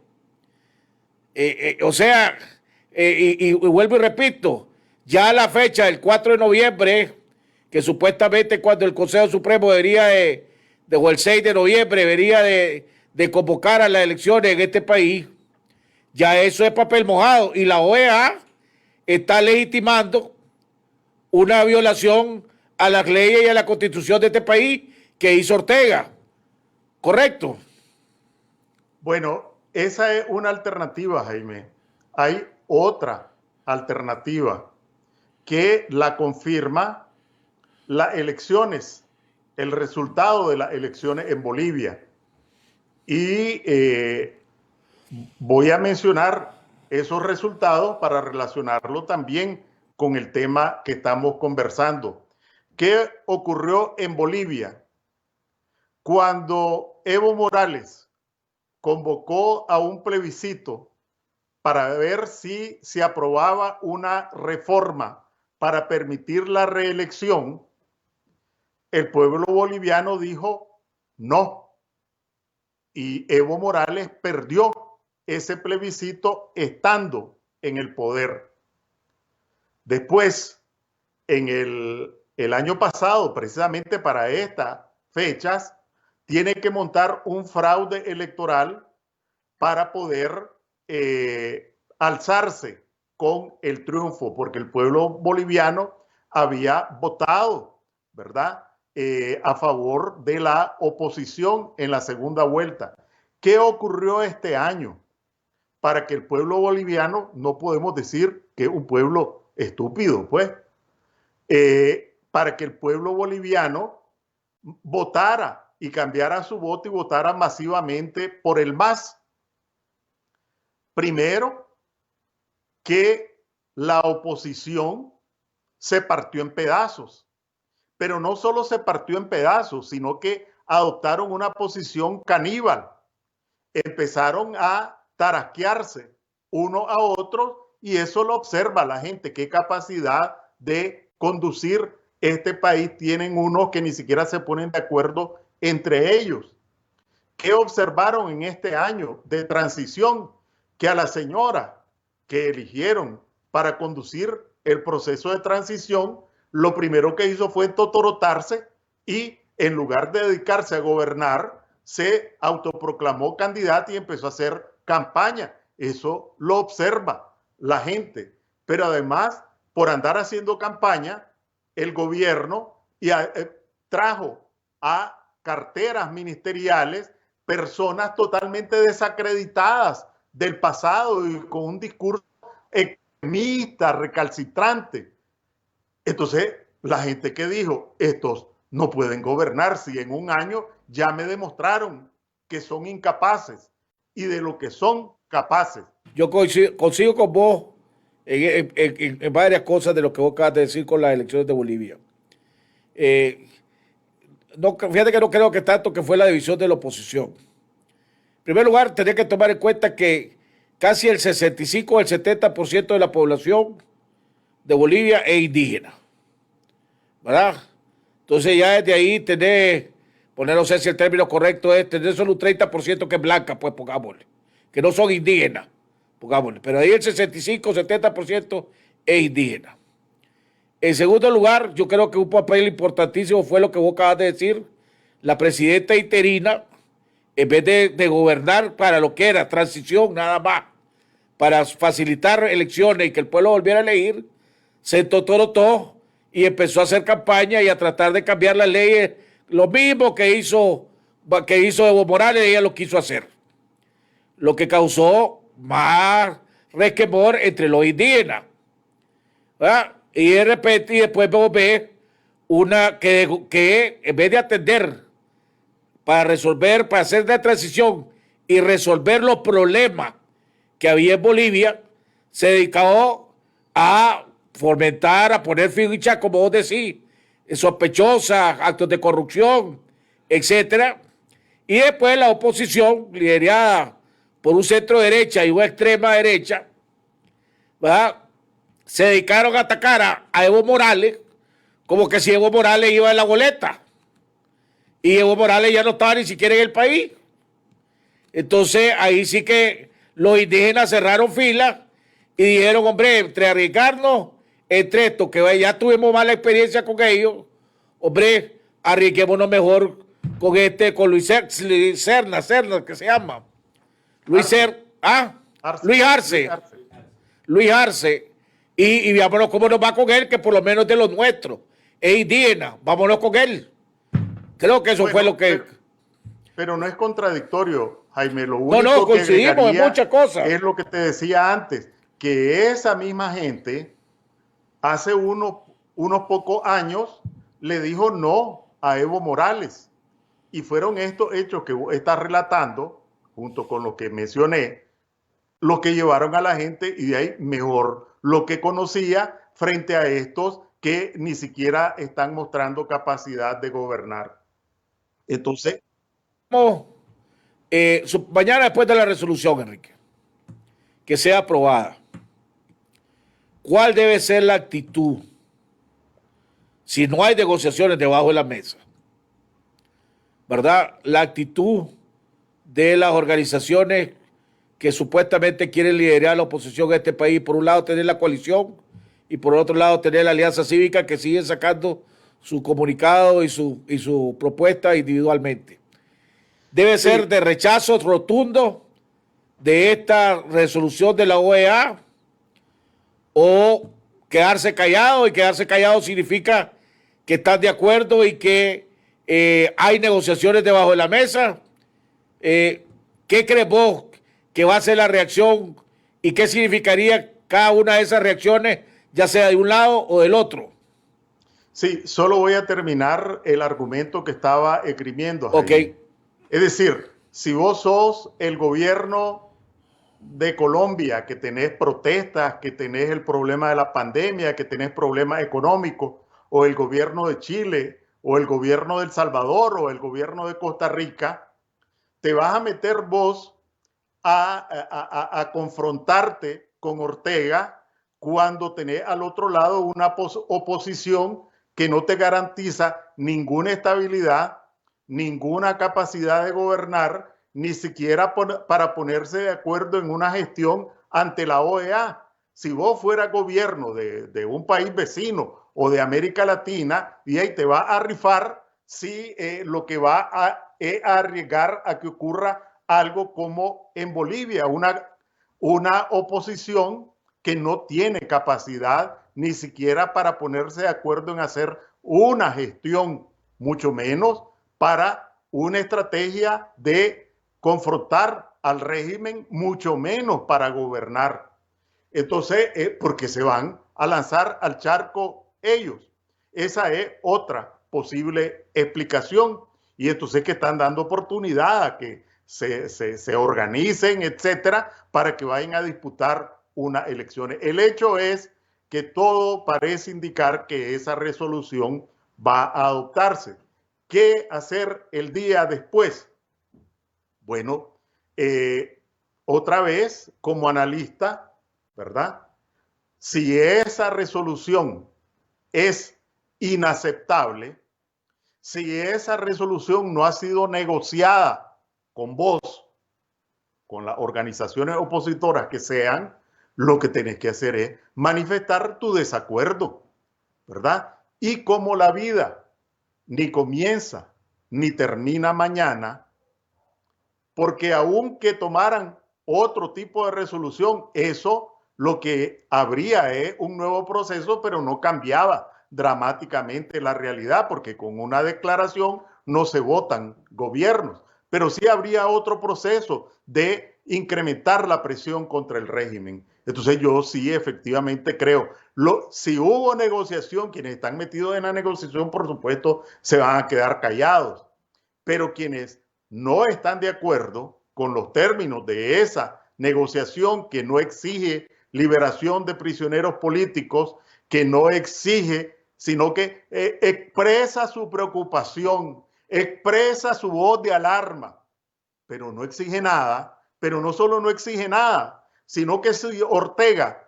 Y vuelvo y repito, ya la fecha del 4 de noviembre, que supuestamente cuando el Consejo Supremo debería o el 6 de noviembre debería de convocar a las elecciones en este país, ya eso es papel mojado y la OEA está legitimando una violación a las leyes y a la constitución de este país que hizo Ortega. ¿Correcto? Bueno, esa es una alternativa, Jaime. Hay otra alternativa que la confirma las elecciones, el resultado de las elecciones en Bolivia. Y voy a mencionar esos resultados para relacionarlo también con el tema que estamos conversando. ¿Qué ocurrió en Bolivia? Cuando Evo Morales convocó a un plebiscito para ver si se aprobaba una reforma para permitir la reelección, el pueblo boliviano dijo no. Y Evo Morales perdió ese plebiscito estando en el poder. Después, en el año pasado, precisamente para estas fechas, tiene que montar un fraude electoral para poder alzarse con el triunfo, porque el pueblo boliviano había votado, ¿verdad?, a favor de la oposición en la segunda vuelta. ¿Qué ocurrió este año? Para que el pueblo boliviano, no podemos decir que es un pueblo estúpido, pues, para que el pueblo boliviano votara y cambiara su voto y votara masivamente por el MAS. Primero, que la oposición se partió en pedazos, pero no solo se partió en pedazos, sino que adoptaron una posición caníbal. Empezaron a tarasquearse uno a otro y eso lo observa la gente, qué capacidad de conducir este país tienen unos que ni siquiera se ponen de acuerdo entre ellos. ¿Qué observaron en este año de transición? Que a la señora que eligieron para conducir el proceso de transición, lo primero que hizo fue totorotarse y en lugar de dedicarse a gobernar, se autoproclamó candidata y empezó a hacer campaña. Eso lo observa la gente. Pero además, por andar haciendo campaña, el gobierno trajo a carteras ministeriales personas totalmente desacreditadas del pasado y con un discurso extremista, recalcitrante. Entonces, la gente que dijo, estos no pueden gobernar si en un año ya me demostraron que son incapaces y de lo que son capaces. Yo coincido con vos en varias cosas de lo que vos acabas de decir con las elecciones de Bolivia. No, fíjate que no creo que tanto que fue la división de la oposición. En primer lugar, tenés que tomar en cuenta que casi el 65 o el 70% de la población de Bolivia es indígena, ¿verdad? Entonces ya desde ahí tenés, no sé si el término correcto es, tener solo un 30% que es blanca, pues pongámosle, que no son indígenas, pongámosle, pero ahí el 65 o 70% es indígena. En segundo lugar, yo creo que un papel importantísimo fue lo que vos acabas de decir, la presidenta interina, en vez de gobernar para lo que era transición nada más, para facilitar elecciones y que el pueblo volviera a elegir, se entotorotó y empezó a hacer campaña y a tratar de cambiar las leyes, lo mismo que hizo Evo Morales, ella lo quiso hacer, lo que causó más resquemor entre los indígenas, ¿verdad? Y de repente, y después vos ves una que en vez de atender para resolver, para hacer la transición y resolver los problemas que había en Bolivia, se dedicó a fomentar, a poner fichas, como vos decís, sospechosas, actos de corrupción, etcétera. Y después la oposición, liderada por un centro derecha y una extrema derecha, ¿verdad?, se dedicaron a atacar a Evo Morales, como que si Evo Morales iba en la boleta. Y Evo Morales ya no estaba ni siquiera en el país. Entonces ahí sí que los indígenas cerraron filas y dijeron, hombre, entre arriesgarnos, entre esto, que ya tuvimos mala experiencia con ellos, Hombre, arriesguémonos mejor con Luis Cerna, que se llama. Luis Arce. Luis Arce. Y vámonos cómo nos va con él, que por lo menos de los nuestros. Es indígena, vámonos con él. Creo que eso fue lo que... Pero no es contradictorio, Jaime. Lo único no, coincidimos en muchas cosas. Es lo que te decía antes, que esa misma gente hace unos pocos años le dijo no a Evo Morales. Y fueron estos hechos que vos estás relatando, junto con lo que mencioné, los que llevaron a la gente y de ahí mejor lo que conocía frente a estos que ni siquiera están mostrando capacidad de gobernar. Entonces... mañana después de la resolución, Enrique, que sea aprobada, ¿cuál debe ser la actitud si no hay negociaciones debajo de la mesa? ¿Verdad? La actitud de las organizaciones que supuestamente quieren liderar la oposición en este país. Por un lado tener la coalición y por otro lado tener la Alianza Cívica, que siguen sacando su comunicado y su propuesta individualmente. Debe ser de rechazo rotundo de esta resolución de la OEA, o quedarse callado, y quedarse callado significa que están de acuerdo y que hay negociaciones debajo de la mesa. ¿Qué crees vos que va a ser la reacción y qué significaría cada una de esas reacciones, ya sea de un lado o del otro? Sí, solo voy a terminar el argumento que estaba esgrimiendo. Ok. Es decir, si vos sos el gobierno de Colombia, que tenés protestas, que tenés el problema de la pandemia, que tenés problemas económicos, o el gobierno de Chile, o el gobierno de El Salvador, o el gobierno de Costa Rica, te vas a meter vos a confrontarte con Ortega cuando tenés al otro lado una oposición que no te garantiza ninguna estabilidad, ninguna capacidad de gobernar, ni siquiera para ponerse de acuerdo en una gestión ante la OEA. Si vos fueras gobierno de un país vecino o de América Latina, y ahí te va a rifar si lo que va a arriesgar a que ocurra algo como en Bolivia, una oposición que no tiene capacidad ni siquiera para ponerse de acuerdo en hacer una gestión, mucho menos para una estrategia de confrontar al régimen, mucho menos para gobernar. Entonces, porque se van a lanzar al charco ellos. Esa es otra posible explicación. Y entonces que están dando oportunidad a que se organicen, etcétera, para que vayan a disputar unas elecciones. El hecho es que todo parece indicar que esa resolución va a adoptarse. ¿Qué hacer el día después? Bueno, otra vez, como analista, ¿verdad? Si esa resolución es inaceptable, si esa resolución no ha sido negociada con vos, con las organizaciones opositoras que sean, lo que tenés que hacer es manifestar tu desacuerdo, ¿verdad? Y como la vida ni comienza ni termina mañana, porque aunque tomaran otro tipo de resolución, eso lo que habría es un nuevo proceso, pero no cambiaba dramáticamente la realidad, porque con una declaración no se votan gobiernos, pero sí habría otro proceso de incrementar la presión contra el régimen. Entonces yo sí efectivamente creo, si hubo negociación, quienes están metidos en la negociación, por supuesto, se van a quedar callados, pero quienes no están de acuerdo con los términos de esa negociación, que no exige liberación de prisioneros políticos, que no exige, sino que expresa su preocupación, expresa su voz de alarma, pero no exige nada. Pero no solo no exige nada, sino que si Ortega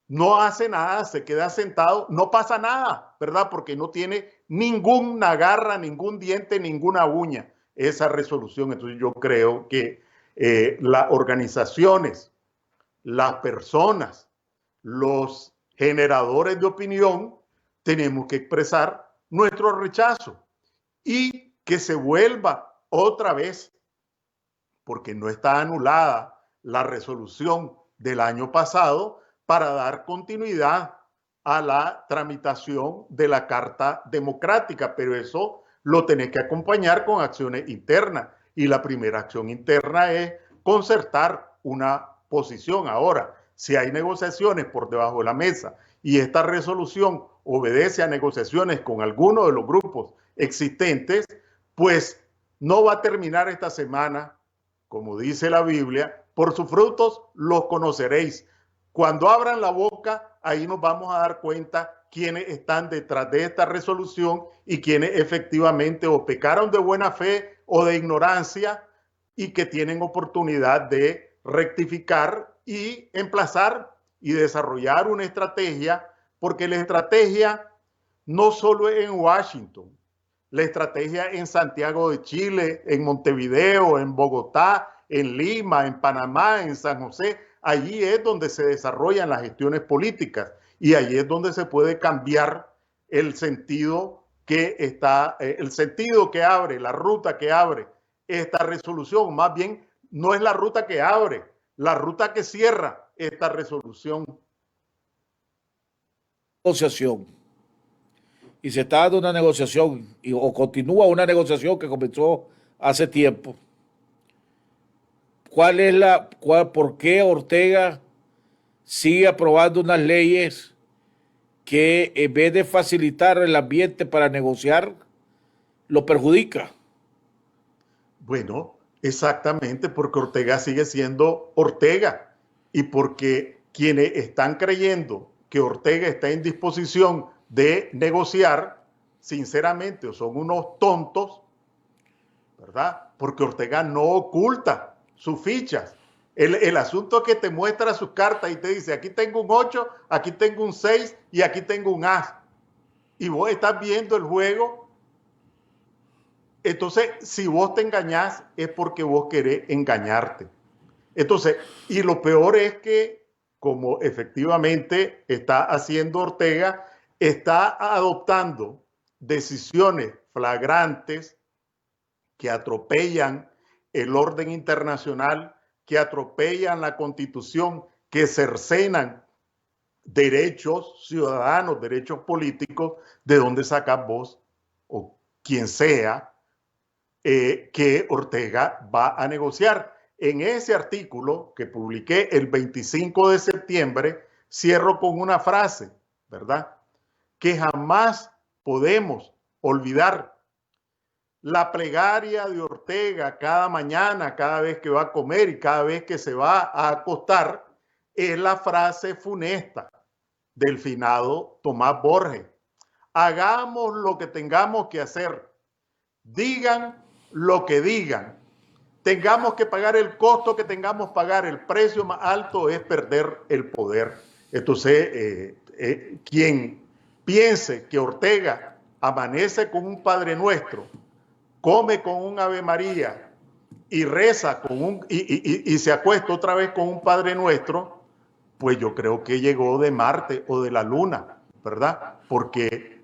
no hace nada, se queda sentado, no pasa nada, ¿verdad? Porque no tiene ninguna garra, ningún diente, ninguna uña esa resolución. Entonces yo creo que las organizaciones, las personas, los generadores de opinión, tenemos que expresar nuestro rechazo y que se vuelva otra vez, porque no está anulada la resolución del año pasado, para dar continuidad a la tramitación de la Carta Democrática, pero eso lo tenés que acompañar con acciones internas, y la primera acción interna es concertar una posición. Ahora, si hay negociaciones por debajo de la mesa y esta resolución obedece a negociaciones con alguno de los grupos existentes, pues no va a terminar esta semana, como dice la Biblia, por sus frutos los conoceréis. Cuando abran la boca, ahí nos vamos a dar cuenta quiénes están detrás de esta resolución y quiénes efectivamente o pecaron de buena fe o de ignorancia y que tienen oportunidad de rectificar y emplazar y desarrollar una estrategia, porque la estrategia no solo es en Washington, la estrategia en Santiago de Chile, en Montevideo, en Bogotá, en Lima, en Panamá, en San José. Allí es donde se desarrollan las gestiones políticas y allí es donde se puede cambiar el sentido que abre, la ruta que abre esta resolución. Más bien, no es la ruta que abre, la ruta que cierra esta resolución. Negociación. Y se está dando una negociación, o continúa una negociación que comenzó hace tiempo. ¿Por qué Ortega sigue aprobando unas leyes que en vez de facilitar el ambiente para negociar, lo perjudica? Bueno, exactamente, porque Ortega sigue siendo Ortega y porque quienes están creyendo que Ortega está en disposición de negociar, sinceramente, son unos tontos, ¿verdad? Porque Ortega no oculta sus fichas. El asunto es que te muestra sus cartas y te dice, aquí tengo un 8, aquí tengo un 6 y aquí tengo un as. Y vos estás viendo el juego. Entonces, si vos te engañás, es porque vos querés engañarte. Entonces, y lo peor es que, como efectivamente está haciendo Ortega, está adoptando decisiones flagrantes que atropellan el orden internacional, que atropellan la Constitución, que cercenan derechos ciudadanos, derechos políticos. ¿De dónde sacas vos o quien sea que Ortega va a negociar? En ese artículo que publiqué el 25 de septiembre, cierro con una frase, ¿verdad? Que jamás podemos olvidar. La plegaria de Ortega cada mañana, cada vez que va a comer y cada vez que se va a acostar, es la frase funesta del finado Tomás Borges. Hagamos lo que tengamos que hacer, digan lo que digan, tengamos que pagar el costo que tengamos que pagar, el precio más alto es perder el poder. Entonces, quien piense que Ortega amanece con un Padre Nuestro, come con un Ave María y reza y se acuesta otra vez con un Padre Nuestro, pues yo creo que llegó de Marte o de la Luna, ¿verdad? Porque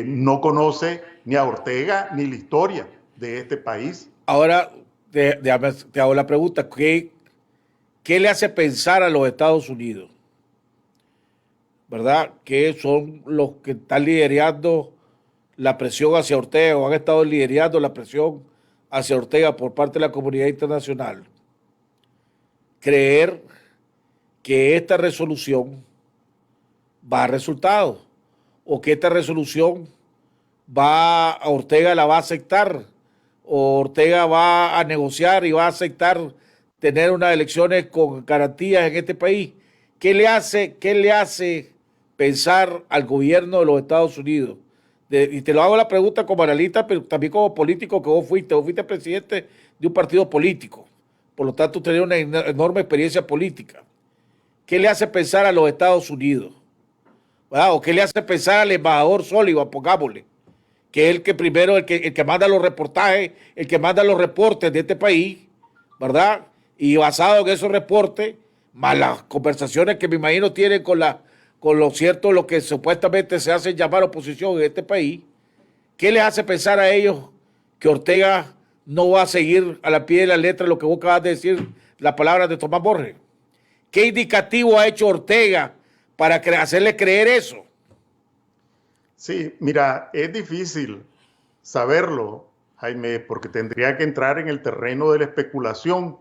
no conoce ni a Ortega ni la historia de este país. Ahora te hago la pregunta, ¿qué le hace pensar a los Estados Unidos? ¿Verdad? Que son los que están liderando la presión hacia Ortega, o han estado liderando la presión hacia Ortega por parte de la comunidad internacional. Creer que esta resolución va a resultados, o que esta resolución Ortega la va a aceptar, o Ortega va a negociar y va a aceptar tener unas elecciones con garantías en este país. ¿Qué le hace pensar al gobierno de los Estados Unidos? Y te lo hago la pregunta como analista, pero también como político que vos fuiste presidente de un partido político, por lo tanto tenés una enorme experiencia política. ¿Qué le hace pensar a los Estados Unidos? ¿Verdad? ¿O qué le hace pensar al embajador Sullivan, pongámosle, que es el que manda los reportajes, el que manda los reportes de este país, ¿verdad? Y basado en esos reportes, más las conversaciones que me imagino tienen con lo cierto, lo que supuestamente se hace llamar oposición en este país, ¿qué les hace pensar a ellos que Ortega no va a seguir a la pie de la letra lo que vos acabas de decir, las palabras de Tomás Borges? ¿Qué indicativo ha hecho Ortega para hacerle creer eso? Sí, mira, es difícil saberlo, Jaime, porque tendría que entrar en el terreno de la especulación,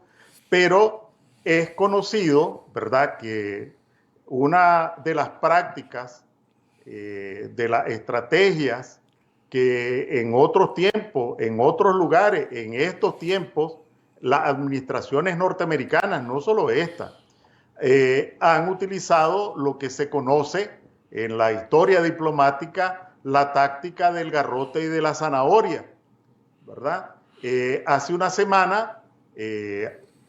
pero es conocido, ¿verdad?, que una de las prácticas, de las estrategias que en otros tiempos, en otros lugares, en estos tiempos, las administraciones norteamericanas, no solo esta, han utilizado lo que se conoce en la historia diplomática, la táctica del garrote y de la zanahoria, ¿verdad? Hace una semana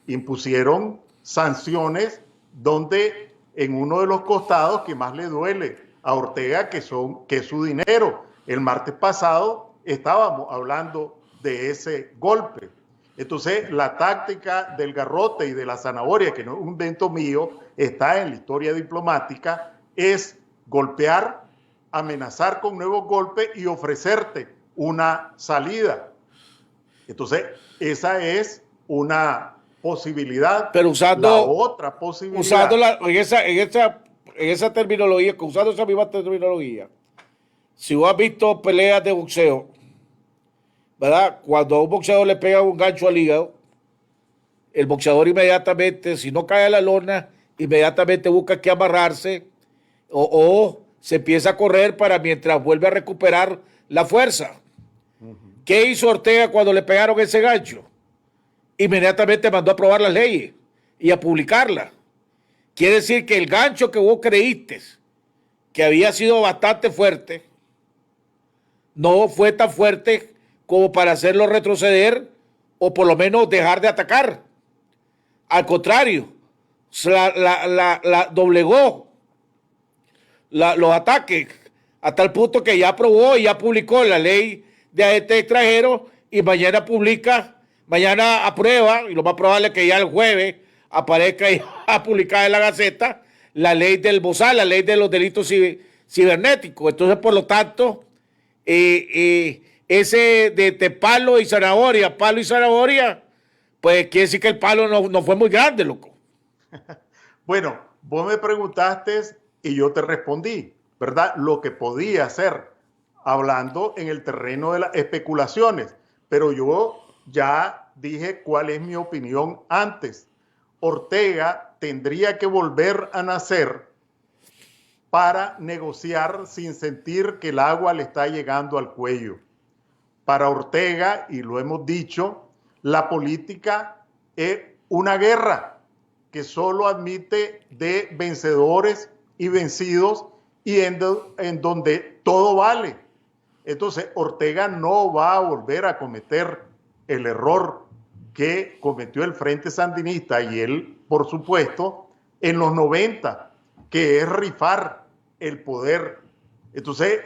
impusieron sanciones donde en uno de los costados que más le duele a Ortega, que es su dinero. El martes pasado estábamos hablando de ese golpe. Entonces, la táctica del garrote y de la zanahoria, que no es un invento mío, está en la historia diplomática, es golpear, amenazar con nuevos golpes y ofrecerte una salida. Entonces, esa es una posibilidad. Pero usando la otra posibilidad. Usando en esa terminología, usando esa misma terminología, si vos has visto peleas de boxeo, ¿verdad? Cuando a un boxeador le pega un gancho al hígado, el boxeador inmediatamente, si no cae a la lona, inmediatamente busca que amarrarse o se empieza a correr para mientras vuelve a recuperar la fuerza. ¿Qué hizo Ortega cuando le pegaron ese gancho? Inmediatamente mandó a aprobar las leyes y a publicarlas. Quiere decir que el gancho que vos creíste que había sido bastante fuerte, no fue tan fuerte como para hacerlo retroceder o por lo menos dejar de atacar. Al contrario, la doblegó los ataques a tal punto que ya aprobó y ya publicó la ley de agentes extranjeros y mañana aprueba, y lo más probable es que ya el jueves aparezca ya publicada en la Gaceta la ley del BOSAL, la ley de los delitos cibernéticos. Entonces, por lo tanto, ese de palo y zanahoria, pues quiere decir que el palo no fue muy grande, loco. Bueno, vos me preguntaste y yo te respondí, ¿verdad? Lo que podía hacer, hablando en el terreno de las especulaciones, pero yo ya dije cuál es mi opinión antes. Ortega tendría que volver a nacer para negociar sin sentir que el agua le está llegando al cuello. Para Ortega, y lo hemos dicho, la política es una guerra que solo admite de vencedores y vencidos y en donde todo vale. Entonces, Ortega no va a volver a cometer el error que cometió el Frente Sandinista y él, por supuesto, en los 90, que es rifar el poder. Entonces,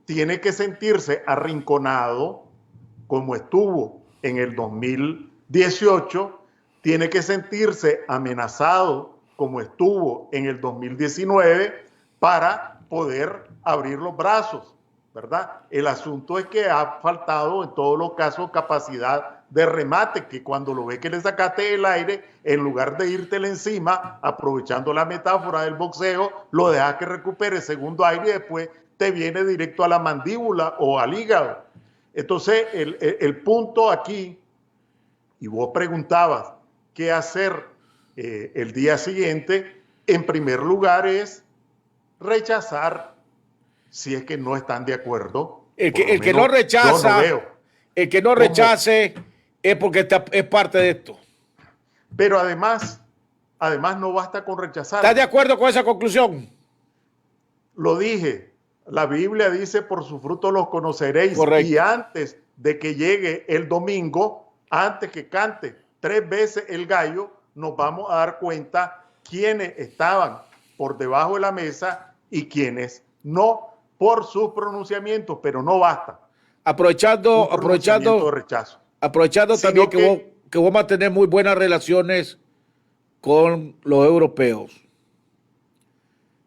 tiene que sentirse arrinconado como estuvo en el 2018, tiene que sentirse amenazado como estuvo en el 2019 para poder abrir los brazos, ¿verdad? El asunto es que ha faltado en todos los casos capacidad de remate, que cuando lo ve que le sacaste el aire, en lugar de írtele encima, aprovechando la metáfora del boxeo, lo dejas que recupere segundo aire y después te viene directo a la mandíbula o al hígado. Entonces, el punto aquí, y vos preguntabas qué hacer el día siguiente, en primer lugar es rechazar, si es que no están de acuerdo. El que no rechaza, el que no rechace es porque es parte de esto. Pero además no basta con rechazar. ¿Estás de acuerdo con esa conclusión? Lo dije, la Biblia dice, por su fruto los conoceréis. Correcto. Y antes de que llegue el domingo, antes que cante 3 veces el gallo, nos vamos a dar cuenta quiénes estaban por debajo de la mesa y quiénes no, por sus pronunciamientos, pero no basta. Aprovechando también que vos mantenés muy buenas relaciones con los europeos.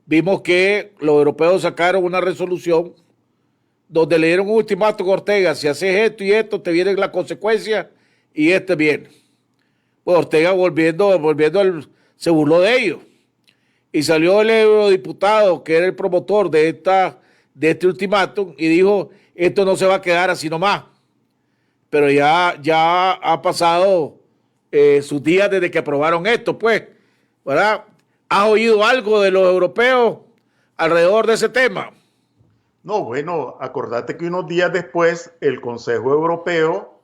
Vimos que los europeos sacaron una resolución donde le dieron un ultimátum a Ortega: si haces esto y esto, te vienen las consecuencias, y viene. Pues Ortega se burló de ellos. Y salió el eurodiputado, que era el promotor de este ultimátum, y dijo: esto no se va a quedar así nomás. Pero ya ha pasado sus días desde que aprobaron esto, pues, ¿verdad? ¿Has oído algo de los europeos alrededor de ese tema? No, bueno, acordate que unos días después el Consejo Europeo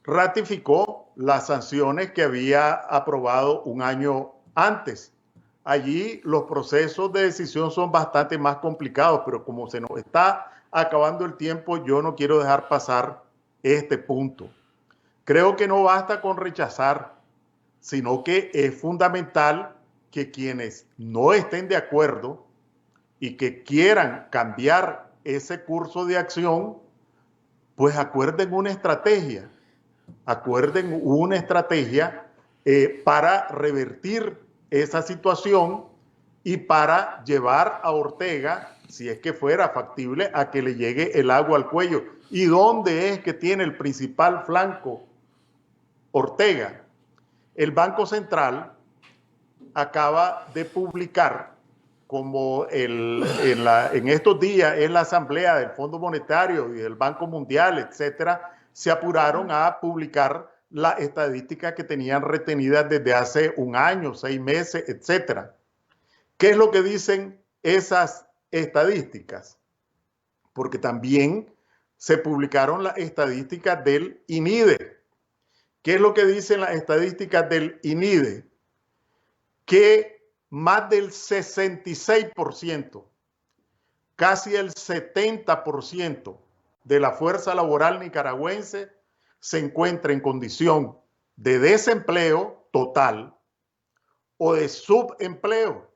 ratificó las sanciones que había aprobado un año antes. Allí los procesos de decisión son bastante más complicados, pero como se nos está acabando el tiempo, yo no quiero dejar pasar este punto. Creo que no basta con rechazar, sino que es fundamental que quienes no estén de acuerdo y que quieran cambiar ese curso de acción, pues acuerden una estrategia para revertir esa situación y para llevar a Ortega, si es que fuera factible, a que le llegue el agua al cuello. ¿Y dónde es que tiene el principal flanco Ortega? El Banco Central acaba de publicar, como en estos días es la asamblea del Fondo Monetario y del Banco Mundial, etcétera, se apuraron a publicar las estadísticas que tenían retenidas desde hace un año, 6 meses, etcétera. ¿Qué es lo que dicen esas estadísticas? Porque también se publicaron las estadísticas del INIDE. ¿Qué es lo que dicen las estadísticas del INIDE? Que más del 66%, casi el 70% de la fuerza laboral nicaragüense se encuentra en condición de desempleo total o de subempleo.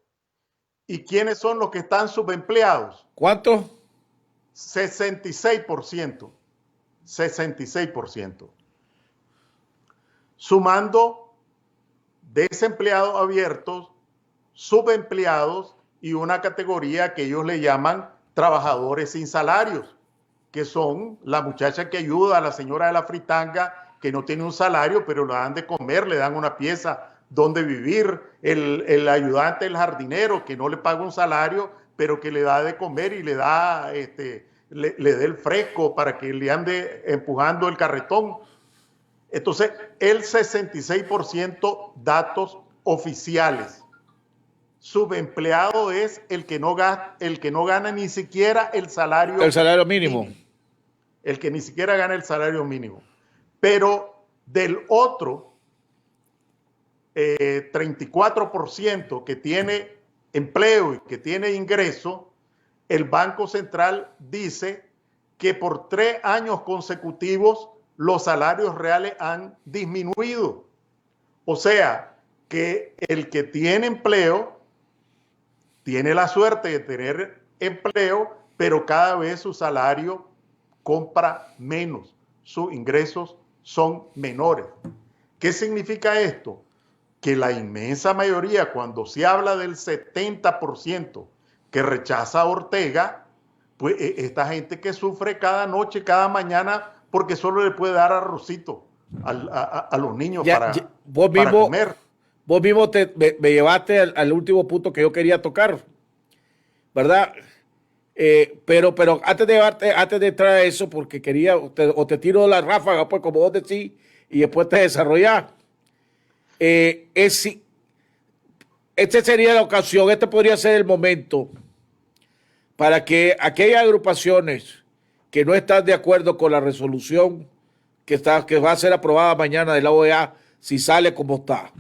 ¿Y quiénes son los que están subempleados? ¿Cuánto? 66%. 66%. Sumando desempleados abiertos, subempleados y una categoría que ellos le llaman trabajadores sin salarios, que son la muchacha que ayuda a la señora de la fritanga, que no tiene un salario, pero le dan de comer, le dan una pieza donde vivir, el ayudante, el jardinero, que no le paga un salario, pero que le da de comer y le da le dé el fresco para que le ande empujando el carretón. Entonces, el 66% datos oficiales. Subempleado es el que no gana ni siquiera el salario mínimo. El que ni siquiera gana el salario mínimo. Pero del otro 34% que tiene empleo y que tiene ingreso, el Banco Central dice que por 3 años consecutivos los salarios reales han disminuido. O sea, que el que tiene empleo tiene la suerte de tener empleo, pero cada vez su salario compra menos, sus ingresos son menores. ¿Qué significa esto? Que la inmensa mayoría, cuando se habla del 70% que rechaza a Ortega, pues esta gente que sufre cada noche, cada mañana, porque solo le puede dar arrocito a los niños para comer. Vos mismo me llevaste al último punto que yo quería tocar, ¿verdad? Pero antes de entrar a eso, porque quería, te tiro la ráfaga, pues como vos decís, y después te desarrollás. Esta sería la ocasión, este podría ser el momento para que aquellas agrupaciones que no están de acuerdo con la resolución que va a ser aprobada mañana de la OEA, si sale como está,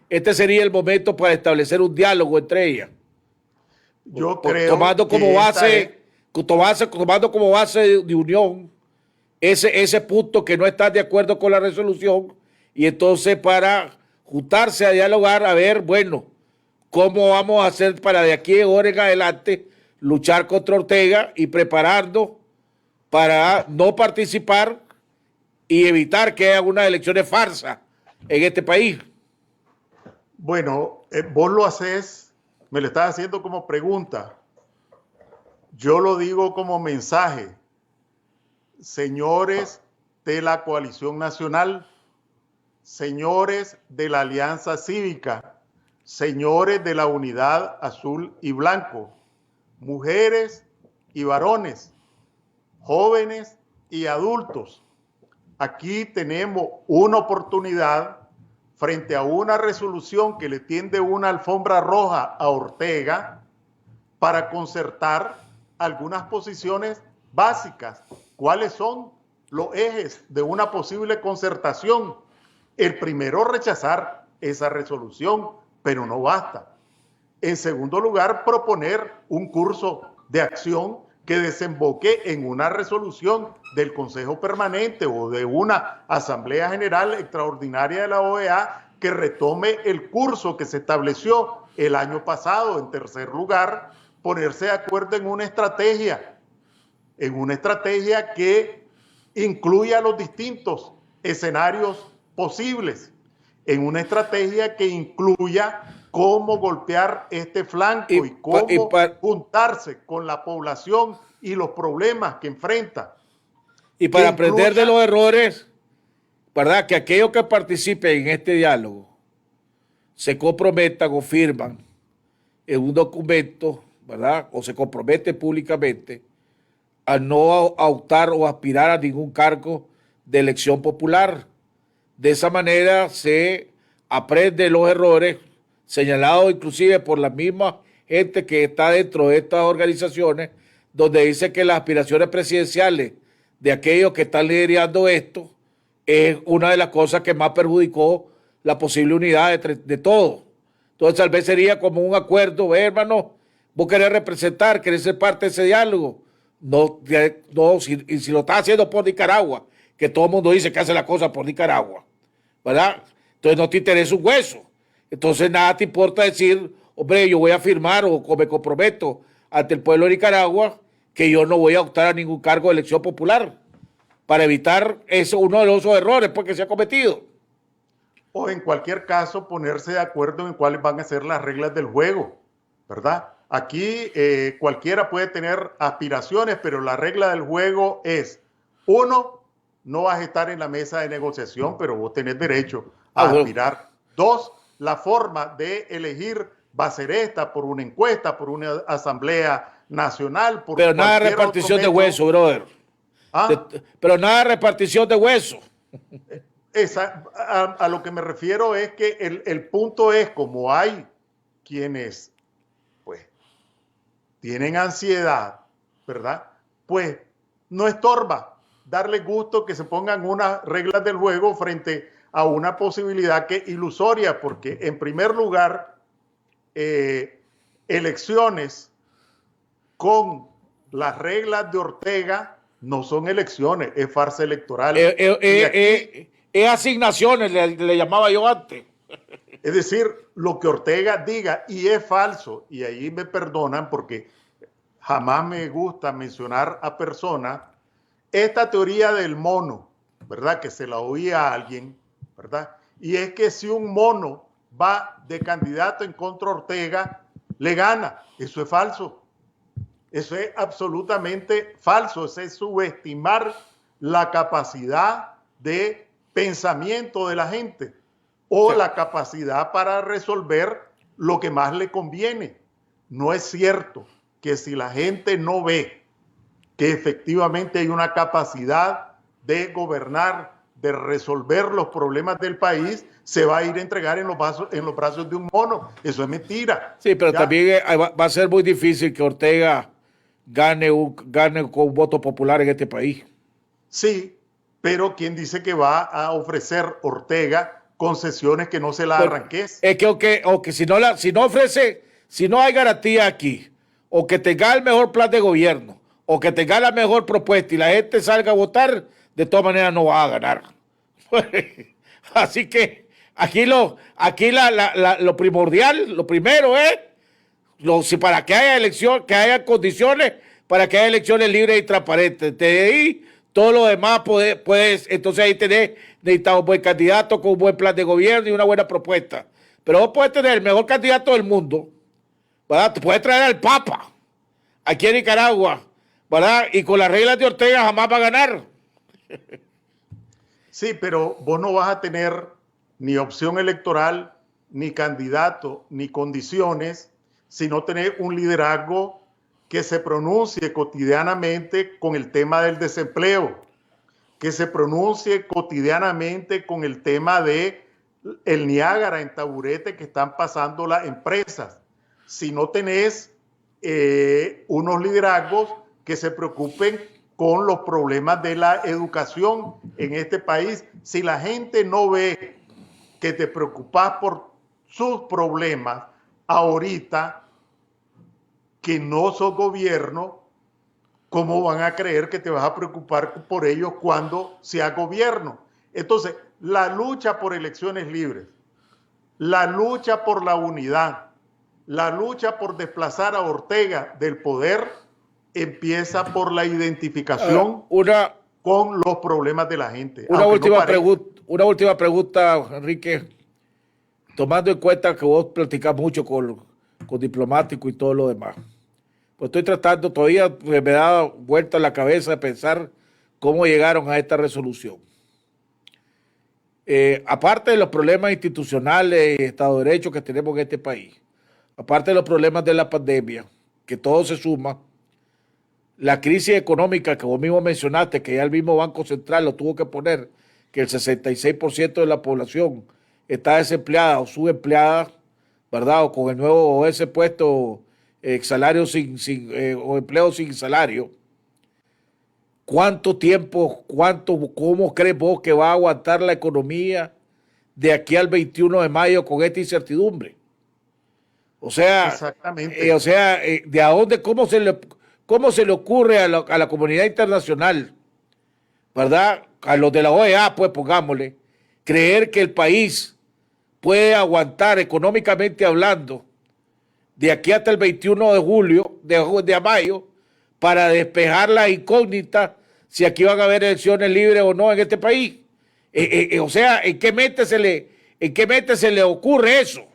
este sería el momento para establecer un diálogo entre ellas. Yo creo tomando como base de unión ese punto que no está de acuerdo con la resolución, y entonces para juntarse a dialogar, a ver, bueno, cómo vamos a hacer para de aquí ahora en adelante luchar contra Ortega y prepararnos para no participar y evitar que haya unas elecciones farsa en este país. Bueno, vos lo haces, me lo estás haciendo como pregunta. Yo lo digo como mensaje, señores de la Coalición Nacional, señores de la Alianza Cívica, señores de la Unidad Azul y Blanco, mujeres y varones, jóvenes y adultos. Aquí tenemos una oportunidad frente a una resolución que le tiende una alfombra roja a Ortega para concertar algunas posiciones básicas. ¿Cuáles son los ejes de una posible concertación? El primero, rechazar esa resolución, pero no basta. En segundo lugar, proponer un curso de acción que desemboque en una resolución del Consejo Permanente o de una Asamblea General Extraordinaria de la OEA que retome el curso que se estableció el año pasado. En tercer lugar, ponerse de acuerdo en una estrategia que incluya los distintos escenarios posibles, en una estrategia que incluya cómo golpear este flanco y cómo juntarse con la población y los problemas que enfrenta. Y para aprender de los errores, ¿verdad? Que aquellos que participen en este diálogo se comprometan o firman en un documento, ¿verdad? O se comprometen públicamente a no optar o aspirar a ningún cargo de elección popular. De esa manera se aprende los errores señalados inclusive por la misma gente que está dentro de estas organizaciones, donde dice que las aspiraciones presidenciales de aquellos que están liderando esto es una de las cosas que más perjudicó la posible unidad de todos. Entonces tal vez sería como un acuerdo, hermano, vos querés representar, querés ser parte de ese diálogo. No, si lo estás haciendo por Nicaragua, que todo el mundo dice que hace la cosa por Nicaragua, ¿verdad? Entonces no te interesa un hueso. Entonces nada te importa decir, hombre, yo voy a firmar o me comprometo ante el pueblo de Nicaragua que yo no voy a optar a ningún cargo de elección popular para evitar uno de los errores que se ha cometido. O en cualquier caso ponerse de acuerdo en cuáles van a ser las reglas del juego, ¿verdad? Aquí cualquiera puede tener aspiraciones, pero la regla del juego es, uno, no vas a estar en la mesa de negociación, pero vos tenés derecho a aspirar. Dos, la forma de elegir va a ser esta, por una encuesta, por una asamblea nacional. Pero nada de repartición de hueso, brother. ¿Ah? Pero nada de repartición de hueso. A lo que me refiero es que el punto es, como hay quienes pues tienen ansiedad, ¿verdad? Pues no estorba darle gusto que se pongan unas reglas del juego frente a una posibilidad que es ilusoria, porque en primer lugar, elecciones con las reglas de Ortega no son elecciones, es farsa electoral. Es asignaciones, le llamaba yo antes. Es decir, lo que Ortega diga, y es falso, y ahí me perdonan porque jamás me gusta mencionar a personas, esta teoría del mono, ¿verdad? Que se la oía a alguien, ¿verdad? Y es que si un mono va de candidato en contra de Ortega, le gana. Eso es falso. Eso es absolutamente falso. Eso es subestimar la capacidad de pensamiento de la gente o la capacidad para resolver lo que más le conviene. No es cierto que si la gente no ve que efectivamente hay una capacidad de gobernar, de resolver los problemas del país, se va a ir a entregar en los brazos de un mono. Eso es mentira. Sí, pero también va a ser muy difícil que Ortega gane con un voto popular en este país. Sí, pero ¿quién dice que va a ofrecer Ortega concesiones que no se las arranques? Es que si no ofrece, si no hay garantía aquí, o que tenga el mejor plan de gobierno, o que tenga la mejor propuesta y la gente salga a votar, de todas maneras no va a ganar. Así que aquí lo primordial, lo primero es para que haya elección, que haya condiciones para que haya elecciones libres y transparentes. De ahí todo lo demás entonces ahí necesitamos un buen candidato con un buen plan de gobierno y una buena propuesta. Pero vos puedes tener el mejor candidato del mundo, ¿verdad? Te puedes traer al Papa aquí en Nicaragua, ¿verdad? Y con las reglas de Ortega jamás va a ganar. Sí, pero vos no vas a tener ni opción electoral, ni candidato, ni condiciones, si no tenés un liderazgo que se pronuncie cotidianamente con el tema del desempleo, que se pronuncie cotidianamente con el tema de el Niágara en taburete que están pasando las empresas. Si no tenés unos liderazgos que se preocupen con los problemas de la educación en este país, si la gente no ve que te preocupas por sus problemas ahorita, que no sos gobierno, ¿cómo van a creer que te vas a preocupar por ellos cuando seas gobierno? Entonces, la lucha por elecciones libres, la lucha por la unidad, la lucha por desplazar a Ortega del poder empieza por la identificación con los problemas de la gente. Una última pregunta, Enrique. Tomando en cuenta que vos platicás mucho con diplomáticos y todo lo demás. Pues estoy tratando, todavía me da vuelta en la cabeza de pensar cómo llegaron a esta resolución. Aparte de los problemas institucionales y Estado de Derecho que tenemos en este país, aparte de los problemas de la pandemia, que todo se suma, la crisis económica que vos mismo mencionaste, que ya el mismo Banco Central lo tuvo que poner, que el 66% de la población está desempleada o subempleada, ¿verdad? O con el nuevo, o ese puesto, salario o empleo sin salario. ¿Cuánto tiempo, cómo crees vos que va a aguantar la economía de aquí al 21 de mayo con esta incertidumbre? O sea, exactamente. ¿de a dónde, cómo se le ocurre a la comunidad internacional, ¿verdad? A los de la OEA, pues pongámosle, creer que el país puede aguantar económicamente hablando de aquí hasta el 21 de julio, de mayo, para despejar la incógnita si aquí van a haber elecciones libres o no en este país. O sea, ¿en qué mente se le ocurre eso?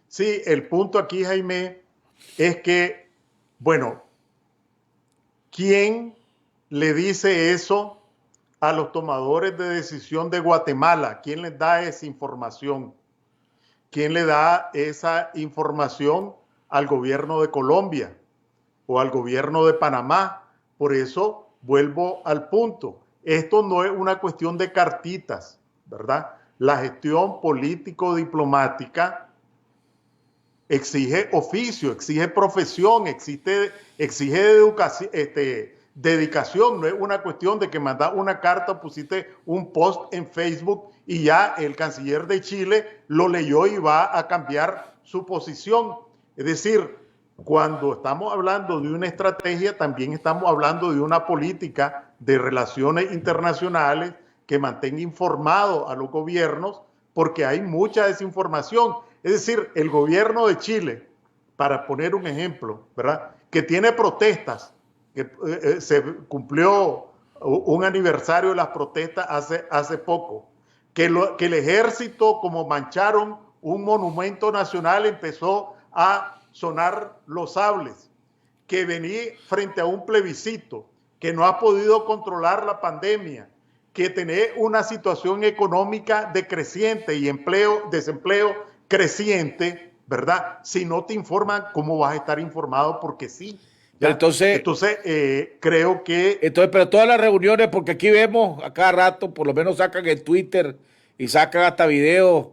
Sí, el punto aquí, Jaime, es que, bueno, ¿quién le dice eso a los tomadores de decisión de Guatemala? ¿Quién les da esa información? ¿Quién le da esa información al gobierno de Colombia o al gobierno de Panamá? Por eso vuelvo al punto. Esto no es una cuestión de cartitas, ¿verdad? La gestión político-diplomática exige oficio, exige profesión, exige educación, dedicación. No es una cuestión de que mandas una carta, pusiste un post en Facebook y ya el canciller de Chile lo leyó y va a cambiar su posición. Es decir, cuando estamos hablando de una estrategia, también estamos hablando de una política de relaciones internacionales que mantenga informados a los gobiernos, porque hay mucha desinformación. Es decir, el gobierno de Chile, para poner un ejemplo, ¿verdad?, que tiene protestas, que se cumplió un aniversario de las protestas hace poco, que el ejército, como mancharon un monumento nacional, empezó a sonar los sables, que venía frente a un plebiscito, que no ha podido controlar la pandemia, que tiene una situación económica decreciente y desempleo creciente, ¿verdad? Si no te informan, ¿cómo vas a estar informado? Porque sí. Entonces creo que... Pero todas las reuniones, porque aquí vemos a cada rato, por lo menos sacan en Twitter y sacan hasta videos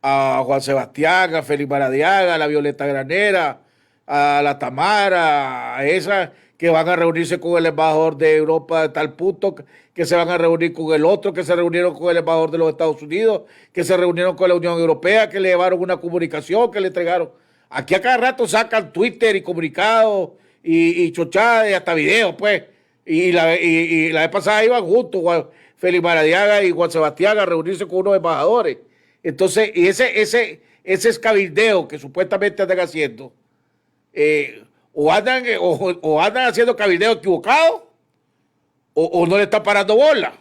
a Juan Sebastián, a Félix Maradiaga, a la Violeta Granera, a la Tamara, a esa que van a reunirse con el embajador de Europa de tal punto, que se van a reunir con el otro, que se reunieron con el embajador de los Estados Unidos, que se reunieron con la Unión Europea, que le llevaron una comunicación, que le entregaron. Aquí a cada rato sacan Twitter y comunicados y chochadas y hasta videos, pues. Y la vez pasada iban juntos Félix Maradiaga y Juan Sebastián a reunirse con unos embajadores. Entonces, y ese escabildeo que supuestamente andan haciendo, o andan haciendo cabildeo equivocado, o no le están parando bola.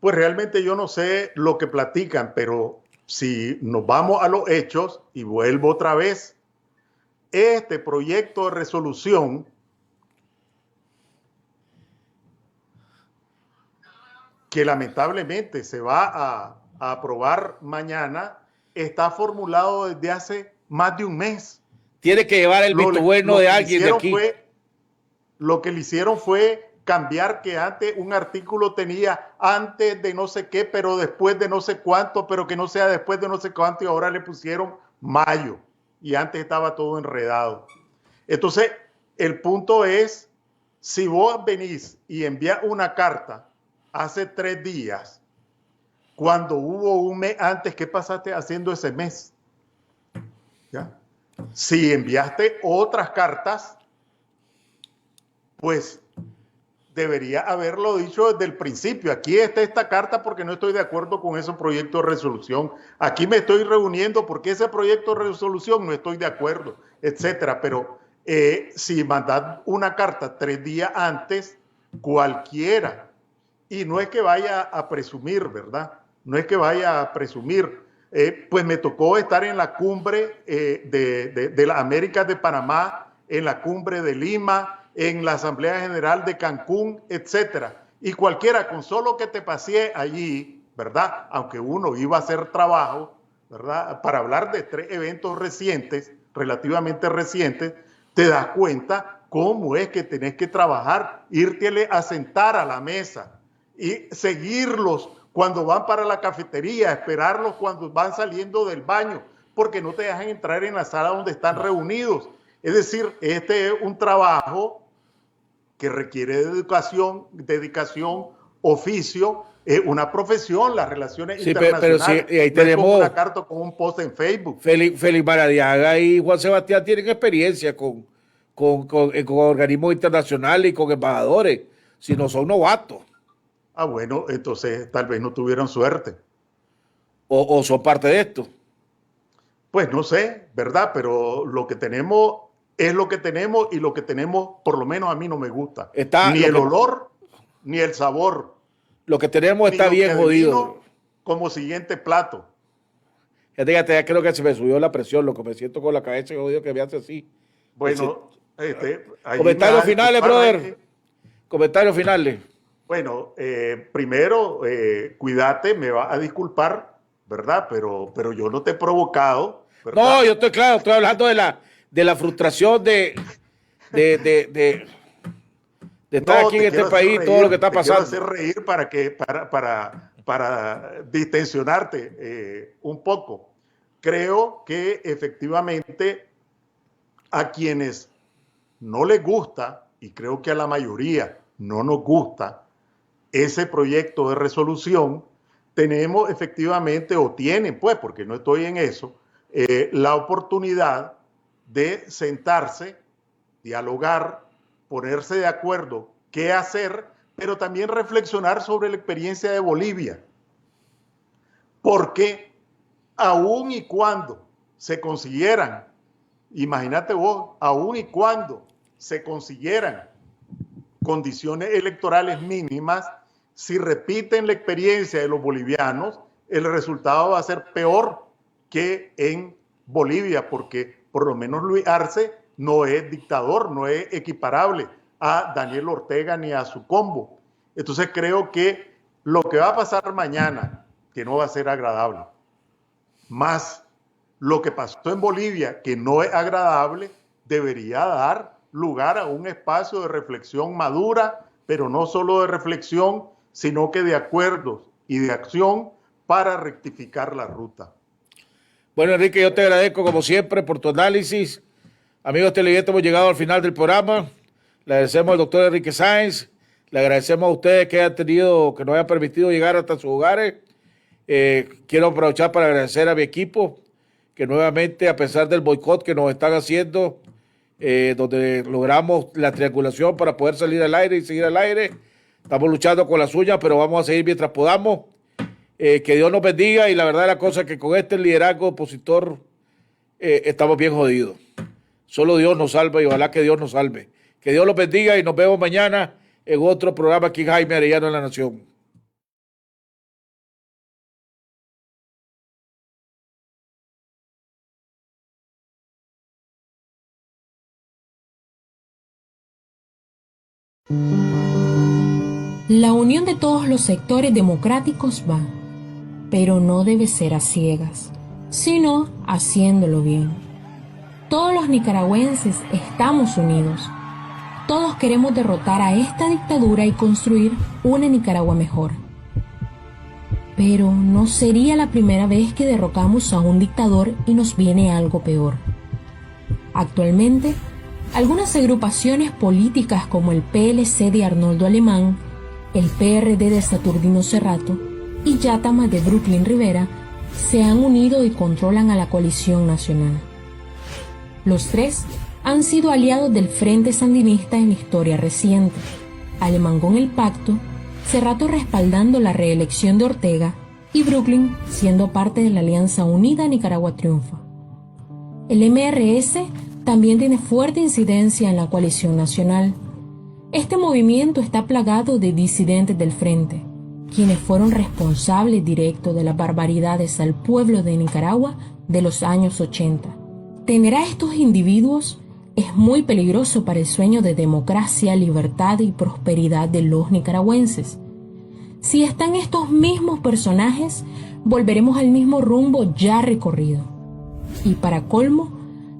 Pues realmente yo no sé lo que platican, pero si nos vamos a los hechos, y vuelvo otra vez, este proyecto de resolución que lamentablemente se va a aprobar mañana, está formulado desde hace más de un mes. Tiene que llevar el visto bueno de alguien de aquí. Lo que le hicieron fue cambiar que antes un artículo tenía antes de no sé qué, pero después de no sé cuánto, pero que no sea después de no sé cuánto, y ahora le pusieron mayo, y antes estaba todo enredado. Entonces, el punto es, si vos venís y envías una carta hace 3 días, cuando hubo un mes antes, ¿qué pasaste haciendo ese mes? ¿Ya? Si enviaste otras cartas, pues debería haberlo dicho desde el principio. Aquí está esta carta porque no estoy de acuerdo con ese proyecto de resolución. Aquí me estoy reuniendo porque ese proyecto de resolución no estoy de acuerdo, etcétera. Pero si mandas una carta 3 días antes, cualquiera, y no es que vaya a presumir, ¿verdad? No es que vaya a presumir. Pues me tocó estar en la cumbre de las Américas de Panamá, en la cumbre de Lima, en la Asamblea General de Cancún, etcétera. Y cualquiera, con solo que te pasee allí, ¿verdad? Aunque uno iba a hacer trabajo, ¿verdad? Para hablar de 3 eventos recientes, relativamente recientes, te das cuenta cómo es que tenés que trabajar, irte a sentar a la mesa y seguirlos cuando van para la cafetería, esperarlos cuando van saliendo del baño, porque no te dejan entrar en la sala donde están reunidos. Es decir, este es un trabajo que requiere dedicación, oficio, una profesión, las relaciones internacionales. Pero sí, ahí no tenemos es como una carta con un post en Facebook. Félix Maradiaga y Juan Sebastián tienen experiencia con organismos internacionales y con embajadores, si no son novatos. Ah, bueno, entonces tal vez no tuvieron suerte. O son parte de esto. Pues no sé, ¿verdad? Pero lo que tenemos es lo que tenemos, y lo que tenemos, por lo menos a mí no me gusta. Ni el olor, ni el sabor. Lo que tenemos está bien jodido. Como siguiente plato. Ya creo que se me subió la presión, lo que me siento con la cabeza jodido que me hace así. Bueno, comentarios finales, brother. Comentarios finales. Bueno, primero, cuídate, me va a disculpar, ¿verdad? Pero yo no te he provocado, ¿verdad? No, yo estoy claro, estoy hablando de la frustración de estar aquí en este país, todo lo que está pasando. Te quiero hacer reír para distensionarte un poco. Creo que efectivamente a quienes no les gusta, y creo que a la mayoría no nos gusta, ese proyecto de resolución, tenemos efectivamente, o tienen, pues, porque no estoy en eso, la oportunidad de sentarse, dialogar, ponerse de acuerdo qué hacer, pero también reflexionar sobre la experiencia de Bolivia. Porque aun y cuando se consiguieran, imagínate vos, aun y cuando se consiguieran condiciones electorales mínimas, si repiten la experiencia de los bolivianos, el resultado va a ser peor que en Bolivia, porque por lo menos Luis Arce no es dictador, no es equiparable a Daniel Ortega ni a su combo. Entonces creo que lo que va a pasar mañana, que no va a ser agradable, más lo que pasó en Bolivia, que no es agradable, debería dar lugar a un espacio de reflexión madura, pero no solo de reflexión, sino que de acuerdos y de acción para rectificar la ruta. Bueno, Enrique, yo te agradezco como siempre por tu análisis. Amigos televidentes, hemos llegado al final del programa. Le agradecemos al doctor Enrique Sáenz. Le agradecemos a ustedes que nos hayan permitido llegar hasta sus hogares. Quiero aprovechar para agradecer a mi equipo, que nuevamente, a pesar del boicot que nos están haciendo, donde logramos la triangulación para poder salir al aire y seguir al aire, estamos luchando con las uñas, pero vamos a seguir mientras podamos. Que Dios nos bendiga, y la verdad de la cosa es que con este liderazgo opositor estamos bien jodidos. Solo Dios nos salva, y ojalá que Dios nos salve. Que Dios los bendiga, y nos vemos mañana en otro programa aquí en Jaime Arellano en La Nación. La unión de todos los sectores democráticos va, pero no debe ser a ciegas, sino haciéndolo bien. Todos los nicaragüenses estamos unidos. Todos queremos derrotar a esta dictadura y construir una Nicaragua mejor. Pero no sería la primera vez que derrocamos a un dictador y nos viene algo peor. Actualmente, algunas agrupaciones políticas como el PLC de Arnoldo Alemán, el PRD de Saturnino Cerrato y Yatama de Brooklyn Rivera se han unido y controlan a la coalición nacional. Los tres han sido aliados del Frente Sandinista en la historia reciente, Alemán con el pacto, Cerrato respaldando la reelección de Ortega y Brooklyn siendo parte de la Alianza Unida Nicaragua Triunfa. El MRS también tiene fuerte incidencia en la coalición nacional. Este movimiento está plagado de disidentes del Frente, quienes fueron responsables directos de las barbaridades al pueblo de Nicaragua de los años 80. Tener a estos individuos es muy peligroso para el sueño de democracia, libertad y prosperidad de los nicaragüenses. Si están estos mismos personajes, volveremos al mismo rumbo ya recorrido. Y para colmo,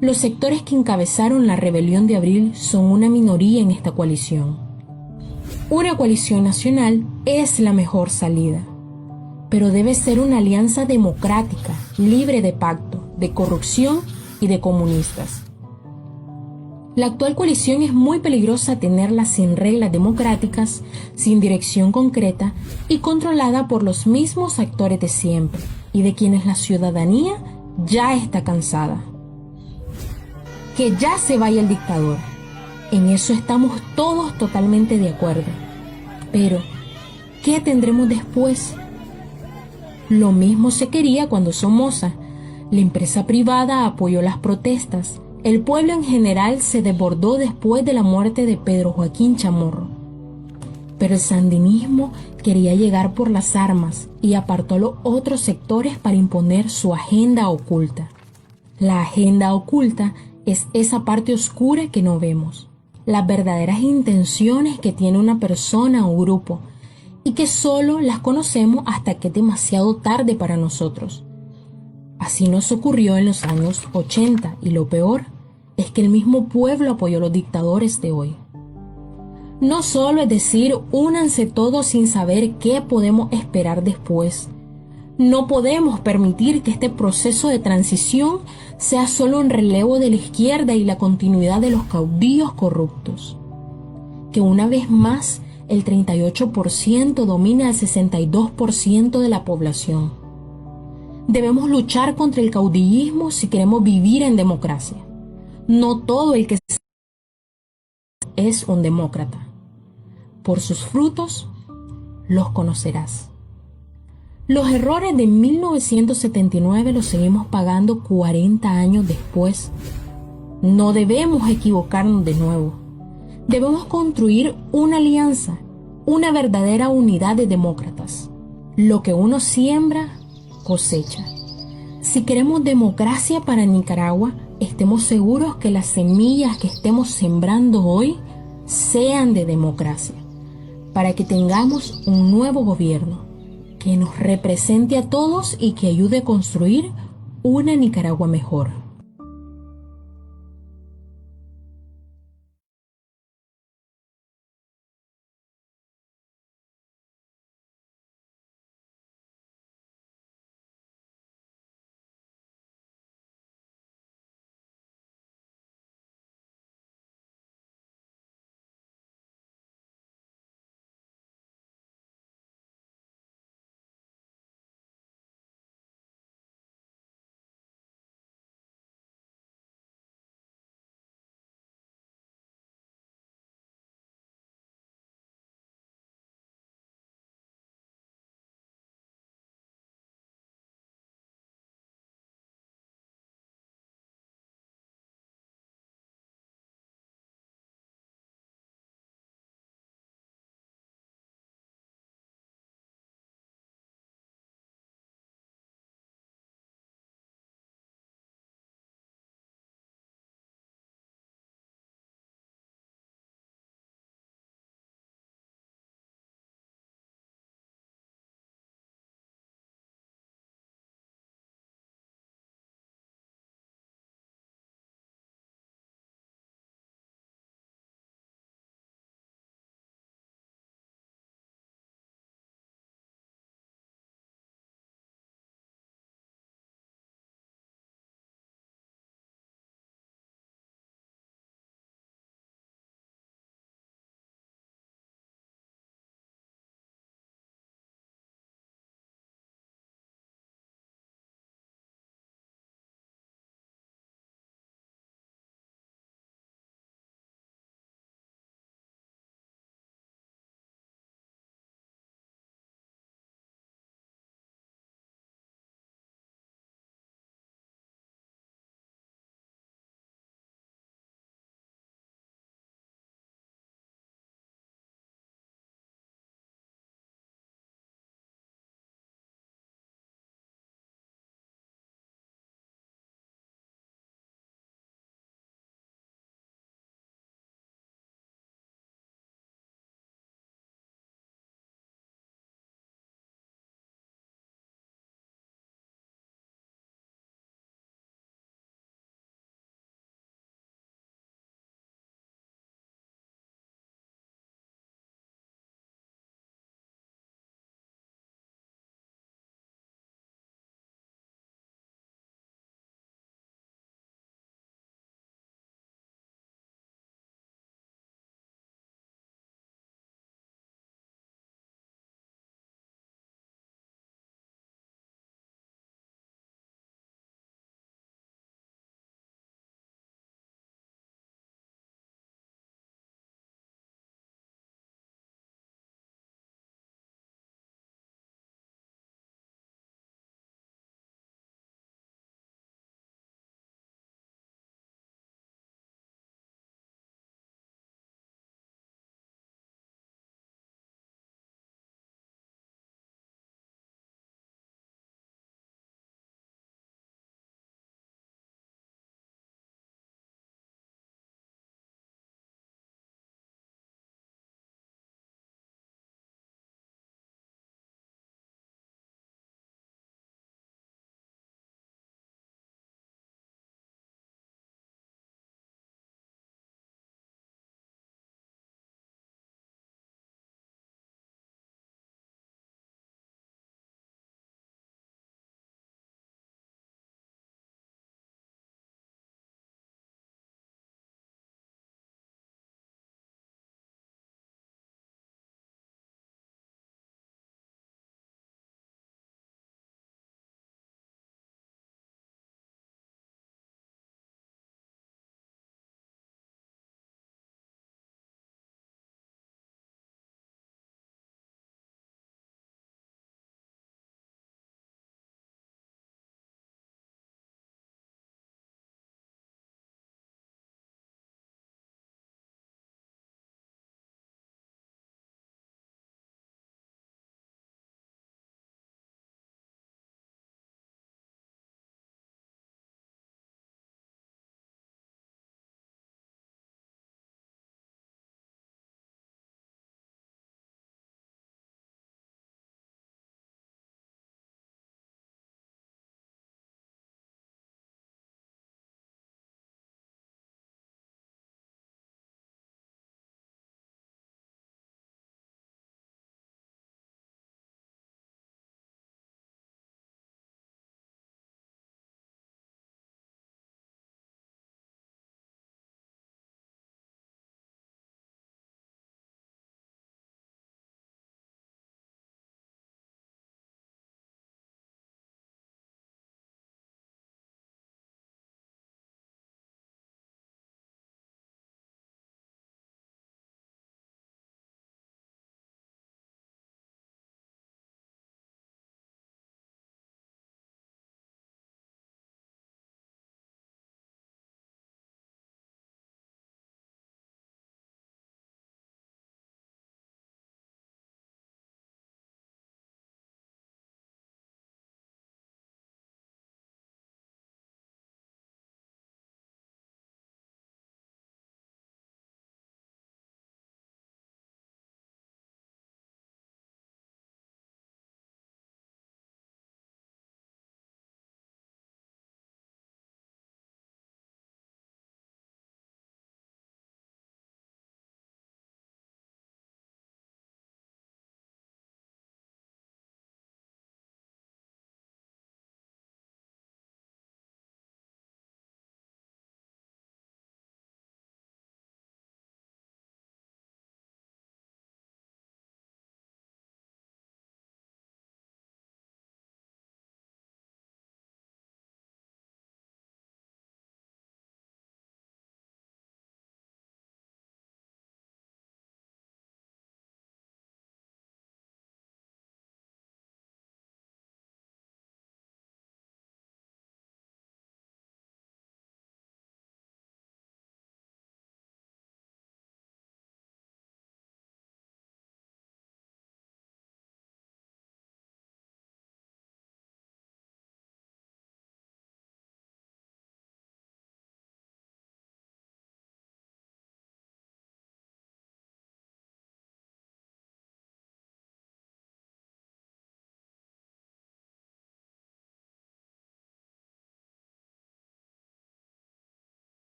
los sectores que encabezaron la rebelión de abril son una minoría en esta coalición. Una coalición nacional es la mejor salida, pero debe ser una alianza democrática, libre de pacto, de corrupción y de comunistas. La actual coalición es muy peligrosa tenerla sin reglas democráticas, sin dirección concreta y controlada por los mismos actores de siempre y de quienes la ciudadanía ya está cansada. Que ya se vaya el dictador. En eso estamos todos totalmente de acuerdo. Pero, ¿qué tendremos después? Lo mismo se quería cuando Somoza, la empresa privada, apoyó las protestas. El pueblo en general se desbordó después de la muerte de Pedro Joaquín Chamorro. Pero el sandinismo quería llegar por las armas y apartó a los otros sectores para imponer su agenda oculta. La agenda oculta es esa parte oscura que no vemos, las verdaderas intenciones que tiene una persona o grupo y que solo las conocemos hasta que es demasiado tarde para nosotros. Así nos ocurrió en los años 80 y lo peor es que el mismo pueblo apoyó a los dictadores de hoy. No solo es decir, únanse todos sin saber qué podemos esperar después. No podemos permitir que este proceso de transición sea solo un relevo de la izquierda y la continuidad de los caudillos corruptos. Que una vez más el 38% domina el 62% de la población. Debemos luchar contra el caudillismo si queremos vivir en democracia. No todo el que es un demócrata. Por sus frutos los conocerás. Los errores de 1979 los seguimos pagando 40 años después. No debemos equivocarnos de nuevo. Debemos construir una alianza, una verdadera unidad de demócratas. Lo que uno siembra, cosecha. Si queremos democracia para Nicaragua, estemos seguros que las semillas que estemos sembrando hoy sean de democracia, para que tengamos un nuevo gobierno que nos represente a todos y que ayude a construir una Nicaragua mejor.